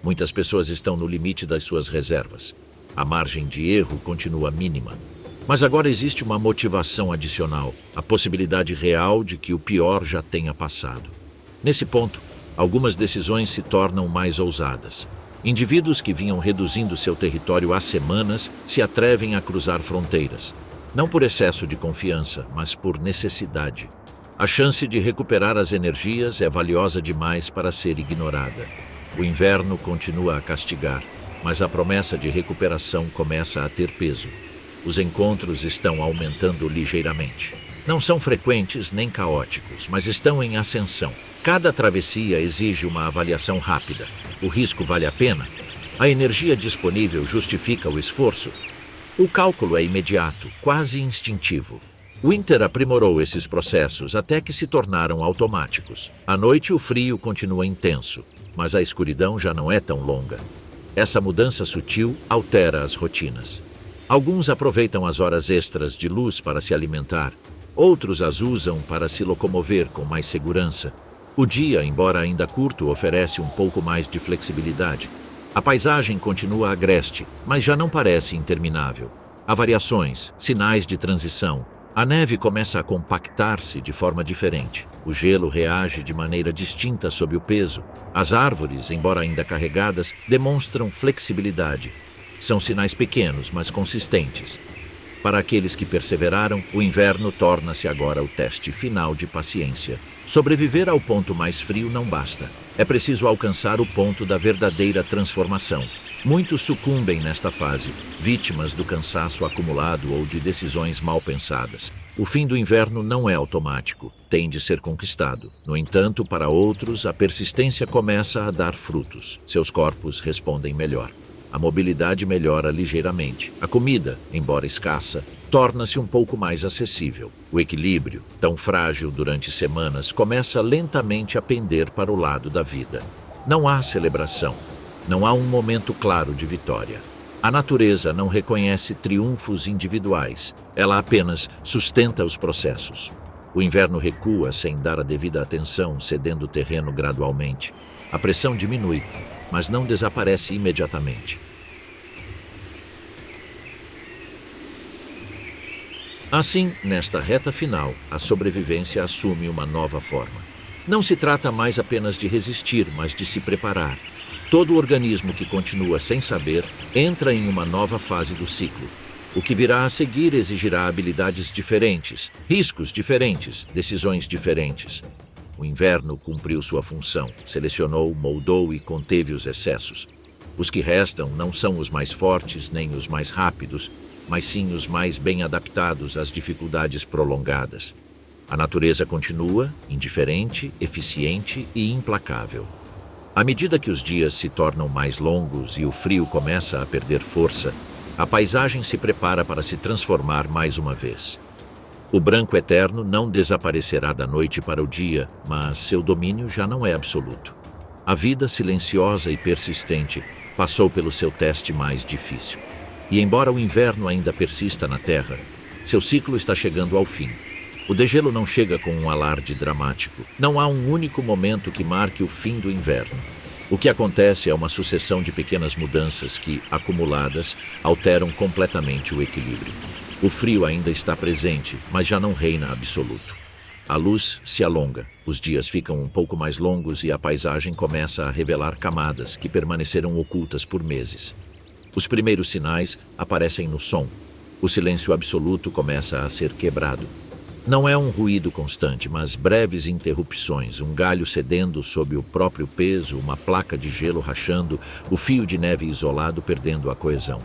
S1: Muitas pessoas estão no limite das suas reservas. A margem de erro continua mínima. Mas agora existe uma motivação adicional, a possibilidade real de que o pior já tenha passado. Nesse ponto, algumas decisões se tornam mais ousadas. Indivíduos que vinham reduzindo seu território há semanas se atrevem a cruzar fronteiras. Não por excesso de confiança, mas por necessidade. A chance de recuperar as energias é valiosa demais para ser ignorada. O inverno continua a castigar, mas a promessa de recuperação começa a ter peso. Os encontros estão aumentando ligeiramente. Não são frequentes nem caóticos, mas estão em ascensão. Cada travessia exige uma avaliação rápida. O risco vale a pena? A energia disponível justifica o esforço? O cálculo é imediato, quase instintivo. Winter aprimorou esses processos até que se tornaram automáticos. À noite o frio continua intenso, mas a escuridão já não é tão longa. Essa mudança sutil altera as rotinas. Alguns aproveitam as horas extras de luz para se alimentar, outros as usam para se locomover com mais segurança. O dia, embora ainda curto, oferece um pouco mais de flexibilidade. A paisagem continua agreste, mas já não parece interminável. Há variações, sinais de transição. A neve começa a compactar-se de forma diferente. O gelo reage de maneira distinta sob o peso. As árvores, embora ainda carregadas, demonstram flexibilidade. São sinais pequenos, mas consistentes. Para aqueles que perseveraram, o inverno torna-se agora o teste final de paciência. Sobreviver ao ponto mais frio não basta. É preciso alcançar o ponto da verdadeira transformação. Muitos sucumbem nesta fase, vítimas do cansaço acumulado ou de decisões mal pensadas. O fim do inverno não é automático, tem de ser conquistado. No entanto, para outros, a persistência começa a dar frutos. Seus corpos respondem melhor. A mobilidade melhora ligeiramente. A comida, embora escassa, torna-se um pouco mais acessível. O equilíbrio, tão frágil durante semanas, começa lentamente a pender para o lado da vida. Não há celebração. Não há um momento claro de vitória. A natureza não reconhece triunfos individuais. Ela apenas sustenta os processos. O inverno recua sem dar a devida atenção, cedendo o terreno gradualmente. A pressão diminui, mas não desaparece imediatamente. Assim, nesta reta final, a sobrevivência assume uma nova forma. Não se trata mais apenas de resistir, mas de se preparar. Todo organismo que continua sem saber entra em uma nova fase do ciclo. O que virá a seguir exigirá habilidades diferentes, riscos diferentes, decisões diferentes. O inverno cumpriu sua função, selecionou, moldou e conteve os excessos. Os que restam não são os mais fortes nem os mais rápidos, mas sim os mais bem adaptados às dificuldades prolongadas. A natureza continua, indiferente, eficiente e implacável. À medida que os dias se tornam mais longos e o frio começa a perder força, a paisagem se prepara para se transformar mais uma vez. O branco eterno não desaparecerá da noite para o dia, mas seu domínio já não é absoluto. A vida silenciosa e persistente passou pelo seu teste mais difícil. E embora o inverno ainda persista na Terra, seu ciclo está chegando ao fim. O degelo não chega com um alarde dramático. Não há um único momento que marque o fim do inverno. O que acontece é uma sucessão de pequenas mudanças que, acumuladas, alteram completamente o equilíbrio. O frio ainda está presente, mas já não reina absoluto. A luz se alonga, os dias ficam um pouco mais longos e a paisagem começa a revelar camadas que permaneceram ocultas por meses. Os primeiros sinais aparecem no som. O silêncio absoluto começa a ser quebrado. Não é um ruído constante, mas breves interrupções, um galho cedendo sob o próprio peso, uma placa de gelo rachando, o fio de neve isolado perdendo a coesão.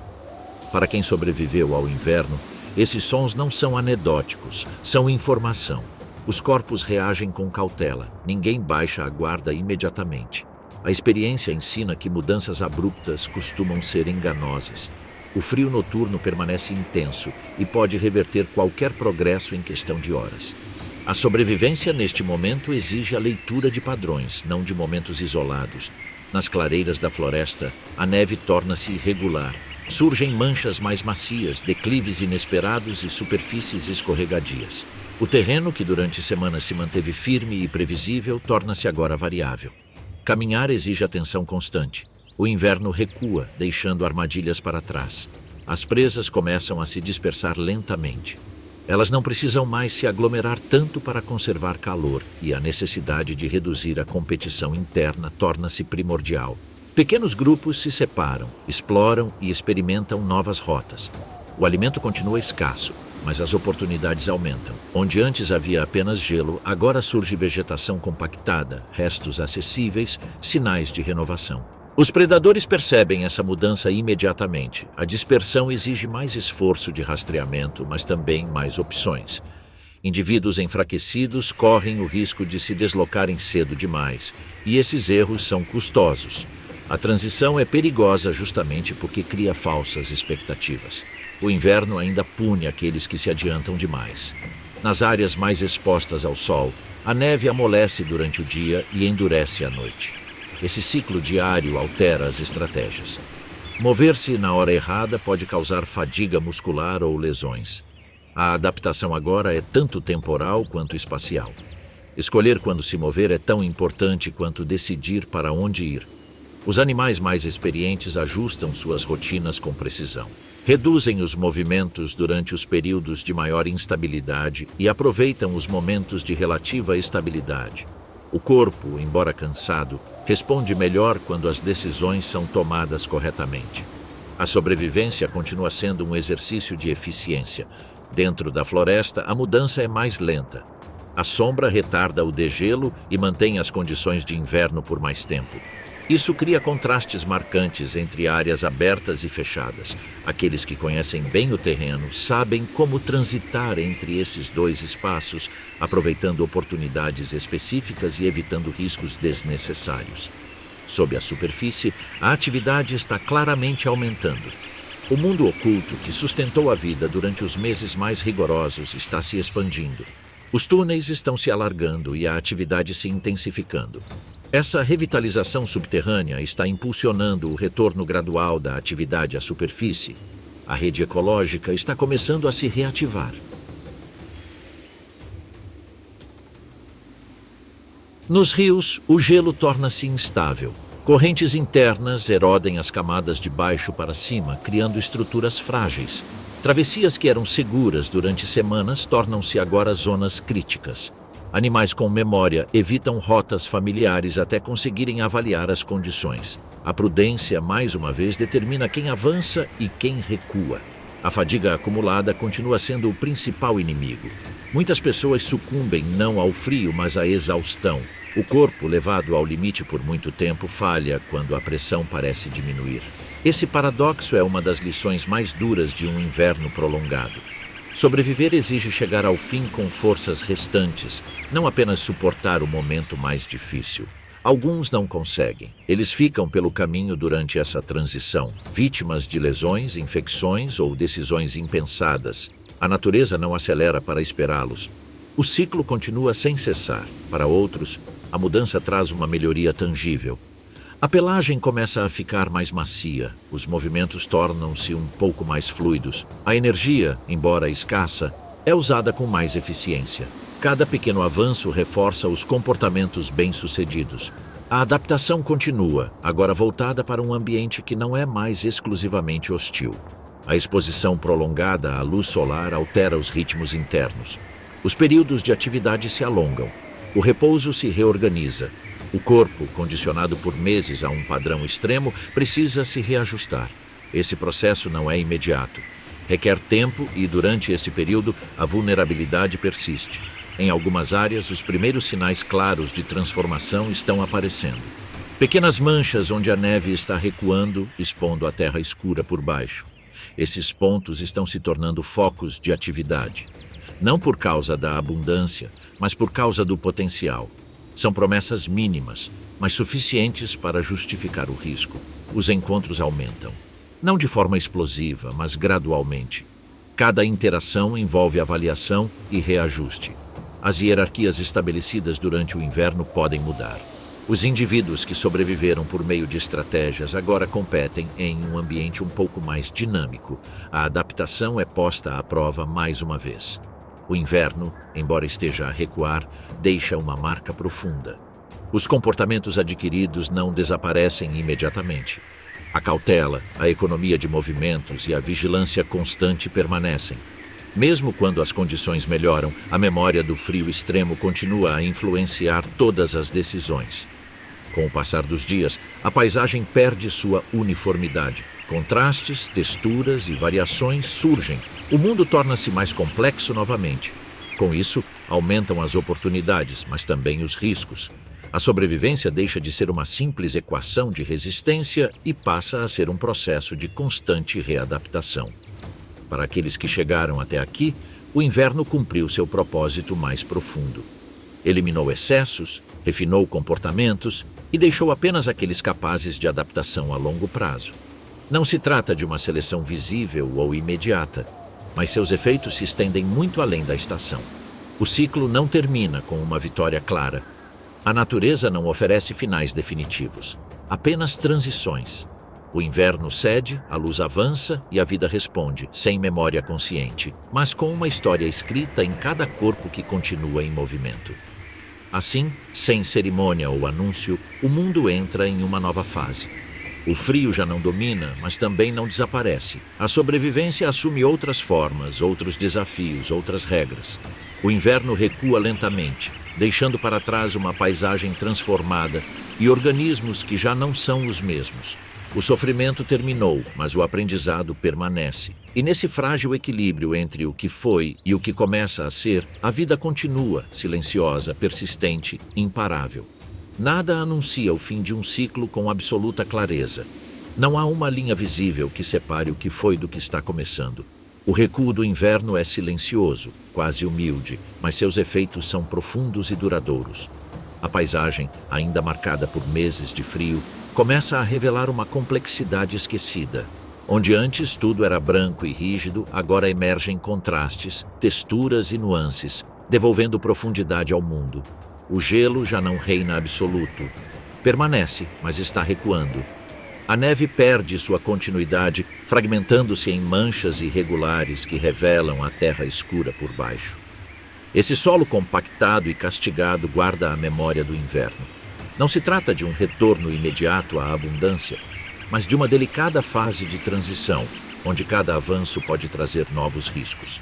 S1: Para quem sobreviveu ao inverno, esses sons não são anedóticos, são informação. Os corpos reagem com cautela, ninguém baixa a guarda imediatamente. A experiência ensina que mudanças abruptas costumam ser enganosas. O frio noturno permanece intenso e pode reverter qualquer progresso em questão de horas. A sobrevivência neste momento exige a leitura de padrões, não de momentos isolados. Nas clareiras da floresta, a neve torna-se irregular. Surgem manchas mais macias, declives inesperados e superfícies escorregadias. O terreno, que durante semanas se manteve firme e previsível, torna-se agora variável. Caminhar exige atenção constante. O inverno recua, deixando armadilhas para trás. As presas começam a se dispersar lentamente. Elas não precisam mais se aglomerar tanto para conservar calor, e a necessidade de reduzir a competição interna torna-se primordial. Pequenos grupos se separam, exploram e experimentam novas rotas. O alimento continua escasso, mas as oportunidades aumentam. Onde antes havia apenas gelo, agora surge vegetação compactada, restos acessíveis, sinais de renovação. Os predadores percebem essa mudança imediatamente. A dispersão exige mais esforço de rastreamento, mas também mais opções. Indivíduos enfraquecidos correm o risco de se deslocarem cedo demais, e esses erros são custosos. A transição é perigosa justamente porque cria falsas expectativas. O inverno ainda pune aqueles que se adiantam demais. Nas áreas mais expostas ao sol, a neve amolece durante o dia e endurece à noite. Esse ciclo diário altera as estratégias. Mover-se na hora errada pode causar fadiga muscular ou lesões. A adaptação agora é tanto temporal quanto espacial. Escolher quando se mover é tão importante quanto decidir para onde ir. Os animais mais experientes ajustam suas rotinas com precisão. Reduzem os movimentos durante os períodos de maior instabilidade e aproveitam os momentos de relativa estabilidade. O corpo, embora cansado, responde melhor quando as decisões são tomadas corretamente. A sobrevivência continua sendo um exercício de eficiência. Dentro da floresta, a mudança é mais lenta. A sombra retarda o degelo e mantém as condições de inverno por mais tempo. Isso cria contrastes marcantes entre áreas abertas e fechadas. Aqueles que conhecem bem o terreno sabem como transitar entre esses dois espaços, aproveitando oportunidades específicas e evitando riscos desnecessários. Sob a superfície, a atividade está claramente aumentando. O mundo oculto que sustentou a vida durante os meses mais rigorosos está se expandindo. Os túneis estão se alargando e a atividade se intensificando. Essa revitalização subterrânea está impulsionando o retorno gradual da atividade à superfície. A rede ecológica está começando a se reativar. Nos rios, o gelo torna-se instável. Correntes internas erodem as camadas de baixo para cima, criando estruturas frágeis. Travessias que eram seguras durante semanas tornam-se agora zonas críticas. Animais com memória evitam rotas familiares até conseguirem avaliar as condições. A prudência, mais uma vez, determina quem avança e quem recua. A fadiga acumulada continua sendo o principal inimigo. Muitas pessoas sucumbem não ao frio, mas à exaustão. O corpo, levado ao limite por muito tempo, falha quando a pressão parece diminuir. Esse paradoxo é uma das lições mais duras de um inverno prolongado. Sobreviver exige chegar ao fim com forças restantes, não apenas suportar o momento mais difícil. Alguns não conseguem. Eles ficam pelo caminho durante essa transição, vítimas de lesões, infecções ou decisões impensadas. A natureza não acelera para esperá-los. O ciclo continua sem cessar. Para outros, a mudança traz uma melhoria tangível. A pelagem começa a ficar mais macia, os movimentos tornam-se um pouco mais fluidos. A energia, embora escassa, é usada com mais eficiência. Cada pequeno avanço reforça os comportamentos bem-sucedidos. A adaptação continua, agora voltada para um ambiente que não é mais exclusivamente hostil. A exposição prolongada à luz solar altera os ritmos internos. Os períodos de atividade se alongam. O repouso se reorganiza. O corpo, condicionado por meses a um padrão extremo, precisa se reajustar. Esse processo não é imediato. Requer tempo e, durante esse período, a vulnerabilidade persiste. Em algumas áreas, os primeiros sinais claros de transformação estão aparecendo. Pequenas manchas onde a neve está recuando, expondo a terra escura por baixo. Esses pontos estão se tornando focos de atividade. Não por causa da abundância, mas por causa do potencial. São promessas mínimas, mas suficientes para justificar o risco. Os encontros aumentam. Não de forma explosiva, mas gradualmente. Cada interação envolve avaliação e reajuste. As hierarquias estabelecidas durante o inverno podem mudar. Os indivíduos que sobreviveram por meio de estratégias agora competem em um ambiente um pouco mais dinâmico. A adaptação é posta à prova mais uma vez. O inverno, embora esteja a recuar, deixa uma marca profunda. Os comportamentos adquiridos não desaparecem imediatamente. A cautela, a economia de movimentos e a vigilância constante permanecem. Mesmo quando as condições melhoram, a memória do frio extremo continua a influenciar todas as decisões. Com o passar dos dias, a paisagem perde sua uniformidade. Contrastes, texturas e variações surgem. O mundo torna-se mais complexo novamente. Com isso, aumentam as oportunidades, mas também os riscos. A sobrevivência deixa de ser uma simples equação de resistência e passa a ser um processo de constante readaptação. Para aqueles que chegaram até aqui, o inverno cumpriu seu propósito mais profundo. Eliminou excessos, refinou comportamentos e deixou apenas aqueles capazes de adaptação a longo prazo. Não se trata de uma seleção visível ou imediata, mas seus efeitos se estendem muito além da estação. O ciclo não termina com uma vitória clara. A natureza não oferece finais definitivos, apenas transições. O inverno cede, a luz avança e a vida responde, sem memória consciente, mas com uma história escrita em cada corpo que continua em movimento. Assim, sem cerimônia ou anúncio, o mundo entra em uma nova fase. O frio já não domina, mas também não desaparece. A sobrevivência assume outras formas, outros desafios, outras regras. O inverno recua lentamente, deixando para trás uma paisagem transformada e organismos que já não são os mesmos. O sofrimento terminou, mas o aprendizado permanece. E nesse frágil equilíbrio entre o que foi e o que começa a ser, a vida continua, silenciosa, persistente, imparável. Nada anuncia o fim de um ciclo com absoluta clareza. Não há uma linha visível que separe o que foi do que está começando. O recuo do inverno é silencioso, quase humilde, mas seus efeitos são profundos e duradouros. A paisagem, ainda marcada por meses de frio, começa a revelar uma complexidade esquecida. Onde antes tudo era branco e rígido, agora emergem contrastes, texturas e nuances, devolvendo profundidade ao mundo. O gelo já não reina absoluto. Permanece, mas está recuando. A neve perde sua continuidade, fragmentando-se em manchas irregulares que revelam a terra escura por baixo. Esse solo compactado e castigado guarda a memória do inverno. Não se trata de um retorno imediato à abundância, mas de uma delicada fase de transição, onde cada avanço pode trazer novos riscos.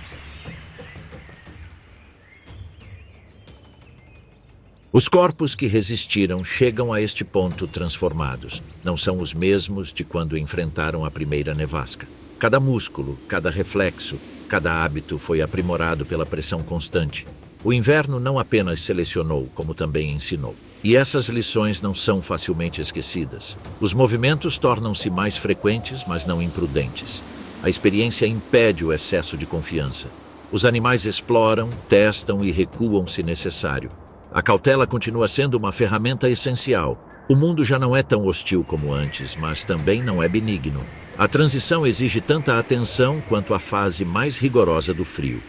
S1: Os corpos que resistiram chegam a este ponto transformados. Não são os mesmos de quando enfrentaram a primeira nevasca. Cada músculo, cada reflexo, cada hábito foi aprimorado pela pressão constante. O inverno não apenas selecionou, como também ensinou. E essas lições não são facilmente esquecidas. Os movimentos tornam-se mais frequentes, mas não imprudentes. A experiência impede o excesso de confiança. Os animais exploram, testam e recuam se necessário. A cautela continua sendo uma ferramenta essencial. O mundo já não é tão hostil como antes, mas também não é benigno. A transição exige tanta atenção quanto a fase mais rigorosa do frio.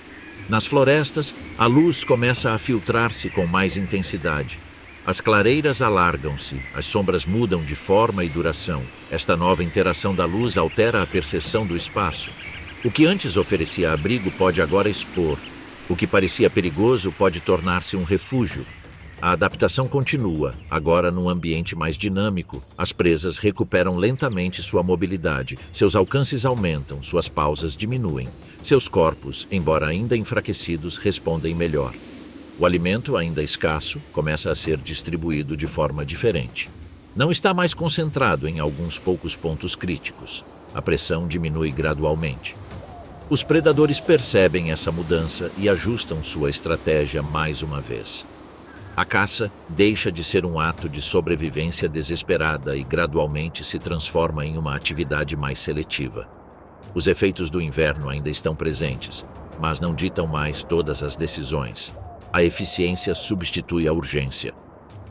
S1: Nas florestas, a luz começa a filtrar-se com mais intensidade. As clareiras alargam-se, as sombras mudam de forma e duração. Esta nova interação da luz altera a percepção do espaço. O que antes oferecia abrigo pode agora expor. O que parecia perigoso pode tornar-se um refúgio. A adaptação continua, agora num ambiente mais dinâmico. As presas recuperam lentamente sua mobilidade, seus alcances aumentam, suas pausas diminuem. Seus corpos, embora ainda enfraquecidos, respondem melhor. O alimento, ainda escasso, começa a ser distribuído de forma diferente. Não está mais concentrado em alguns poucos pontos críticos. A pressão diminui gradualmente. Os predadores percebem essa mudança e ajustam sua estratégia mais uma vez. A caça deixa de ser um ato de sobrevivência desesperada e gradualmente se transforma em uma atividade mais seletiva. Os efeitos do inverno ainda estão presentes, mas não ditam mais todas as decisões. A eficiência substitui a urgência.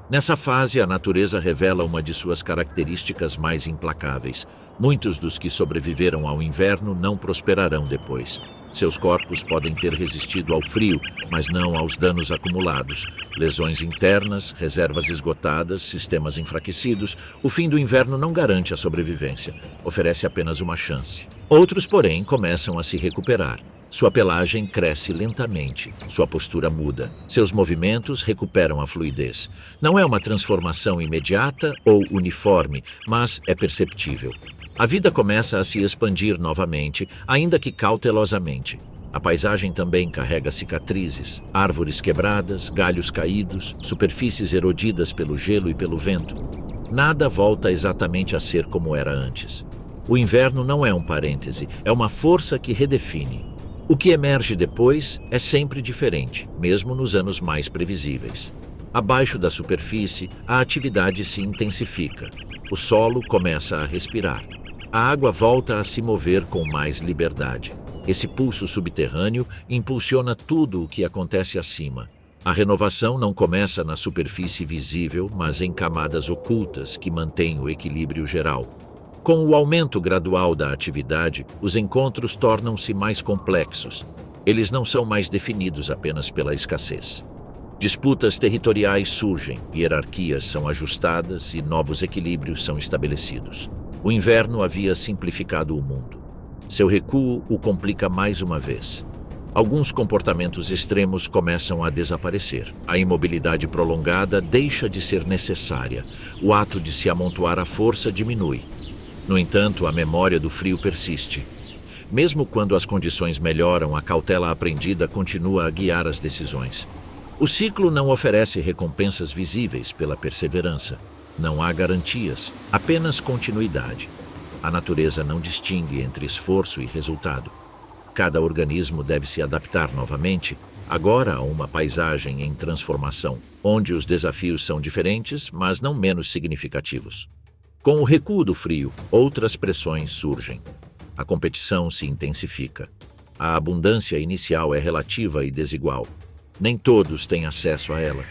S1: Nessa fase, a natureza revela uma de suas características mais implacáveis. Muitos dos que sobreviveram ao inverno não prosperarão depois. Seus corpos podem ter resistido ao frio, mas não aos danos acumulados. Lesões internas, reservas esgotadas, sistemas enfraquecidos. O fim do inverno não garante a sobrevivência, oferece apenas uma chance. Outros, porém, começam a se recuperar. Sua pelagem cresce lentamente, sua postura muda, seus movimentos recuperam a fluidez. Não é uma transformação imediata ou uniforme, mas é perceptível. A vida começa a se expandir novamente, ainda que cautelosamente. A paisagem também carrega cicatrizes, árvores quebradas, galhos caídos, superfícies erodidas pelo gelo e pelo vento. Nada volta exatamente a ser como era antes. O inverno não é um parêntese, é uma força que redefine. O que emerge depois é sempre diferente, mesmo nos anos mais previsíveis. Abaixo da superfície, a atividade se intensifica. O solo começa a respirar. A água volta a se mover com mais liberdade. Esse pulso subterrâneo impulsiona tudo o que acontece acima. A renovação não começa na superfície visível, mas em camadas ocultas que mantêm o equilíbrio geral. Com o aumento gradual da atividade, os encontros tornam-se mais complexos. Eles não são mais definidos apenas pela escassez. Disputas territoriais surgem, hierarquias são ajustadas e novos equilíbrios são estabelecidos. O inverno havia simplificado o mundo. Seu recuo o complica mais uma vez. Alguns comportamentos extremos começam a desaparecer. A imobilidade prolongada deixa de ser necessária. O ato de se amontoar à força diminui. No entanto, a memória do frio persiste. Mesmo quando as condições melhoram, a cautela aprendida continua a guiar as decisões. O ciclo não oferece recompensas visíveis pela perseverança. Não há garantias, apenas continuidade. A natureza não distingue entre esforço e resultado. Cada organismo deve se adaptar novamente, agora a uma paisagem em transformação, onde os desafios são diferentes, mas não menos significativos. Com o recuo do frio, outras pressões surgem. A competição se intensifica. A abundância inicial é relativa e desigual. Nem todos têm acesso a ela.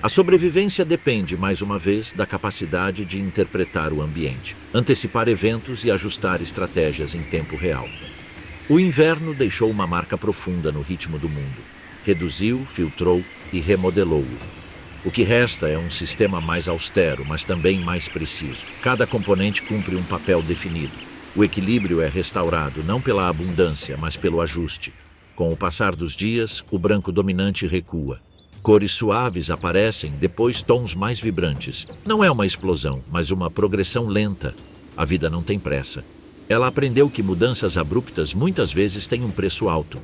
S1: A sobrevivência depende, mais uma vez, da capacidade de interpretar o ambiente, antecipar eventos e ajustar estratégias em tempo real. O inverno deixou uma marca profunda no ritmo do mundo. Reduziu, filtrou e remodelou-o. O que resta é um sistema mais austero, mas também mais preciso. Cada componente cumpre um papel definido. O equilíbrio é restaurado não pela abundância, mas pelo ajuste. Com o passar dos dias, o branco dominante recua. Cores suaves aparecem, depois tons mais vibrantes. Não é uma explosão, mas uma progressão lenta. A vida não tem pressa. Ela aprendeu que mudanças abruptas muitas vezes têm um preço alto.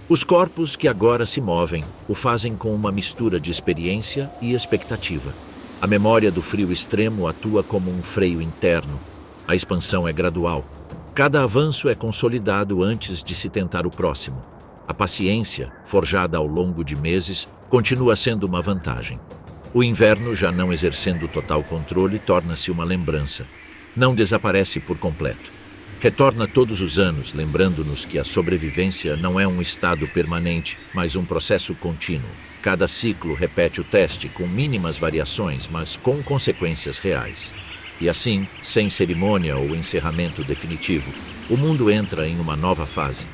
S1: Os corpos que agora se movem o fazem com uma mistura de experiência e expectativa. A memória do frio extremo atua como um freio interno. A expansão é gradual. Cada avanço é consolidado antes de se tentar o próximo. A paciência, forjada ao longo de meses, continua sendo uma vantagem. O inverno, já não exercendo total controle, torna-se uma lembrança. Não desaparece por completo. Retorna todos os anos, lembrando-nos que a sobrevivência não é um estado permanente, mas um processo contínuo. Cada ciclo repete o teste com mínimas variações, mas com consequências reais. E assim, sem cerimônia ou encerramento definitivo, o mundo entra em uma nova fase.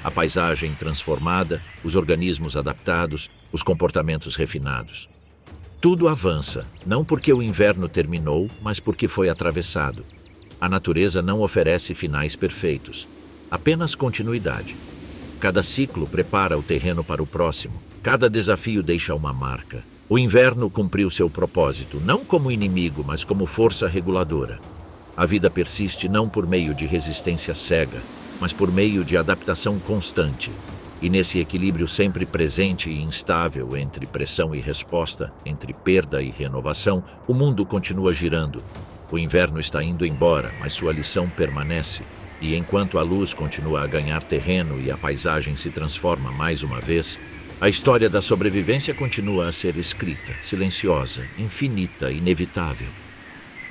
S1: A paisagem transformada, os organismos adaptados, os comportamentos refinados. Tudo avança, não porque o inverno terminou, mas porque foi atravessado. A natureza não oferece finais perfeitos. Apenas continuidade. Cada ciclo prepara o terreno para o próximo. Cada desafio deixa uma marca. O inverno cumpriu seu propósito, não como inimigo, mas como força reguladora. A vida persiste não por meio de resistência cega, mas por meio de adaptação constante. E nesse equilíbrio sempre presente e instável entre pressão e resposta, entre perda e renovação, o mundo continua girando. O inverno está indo embora, mas sua lição permanece. E enquanto a luz continua a ganhar terreno e a paisagem se transforma mais uma vez, a história da sobrevivência continua a ser escrita, silenciosa, infinita, inevitável.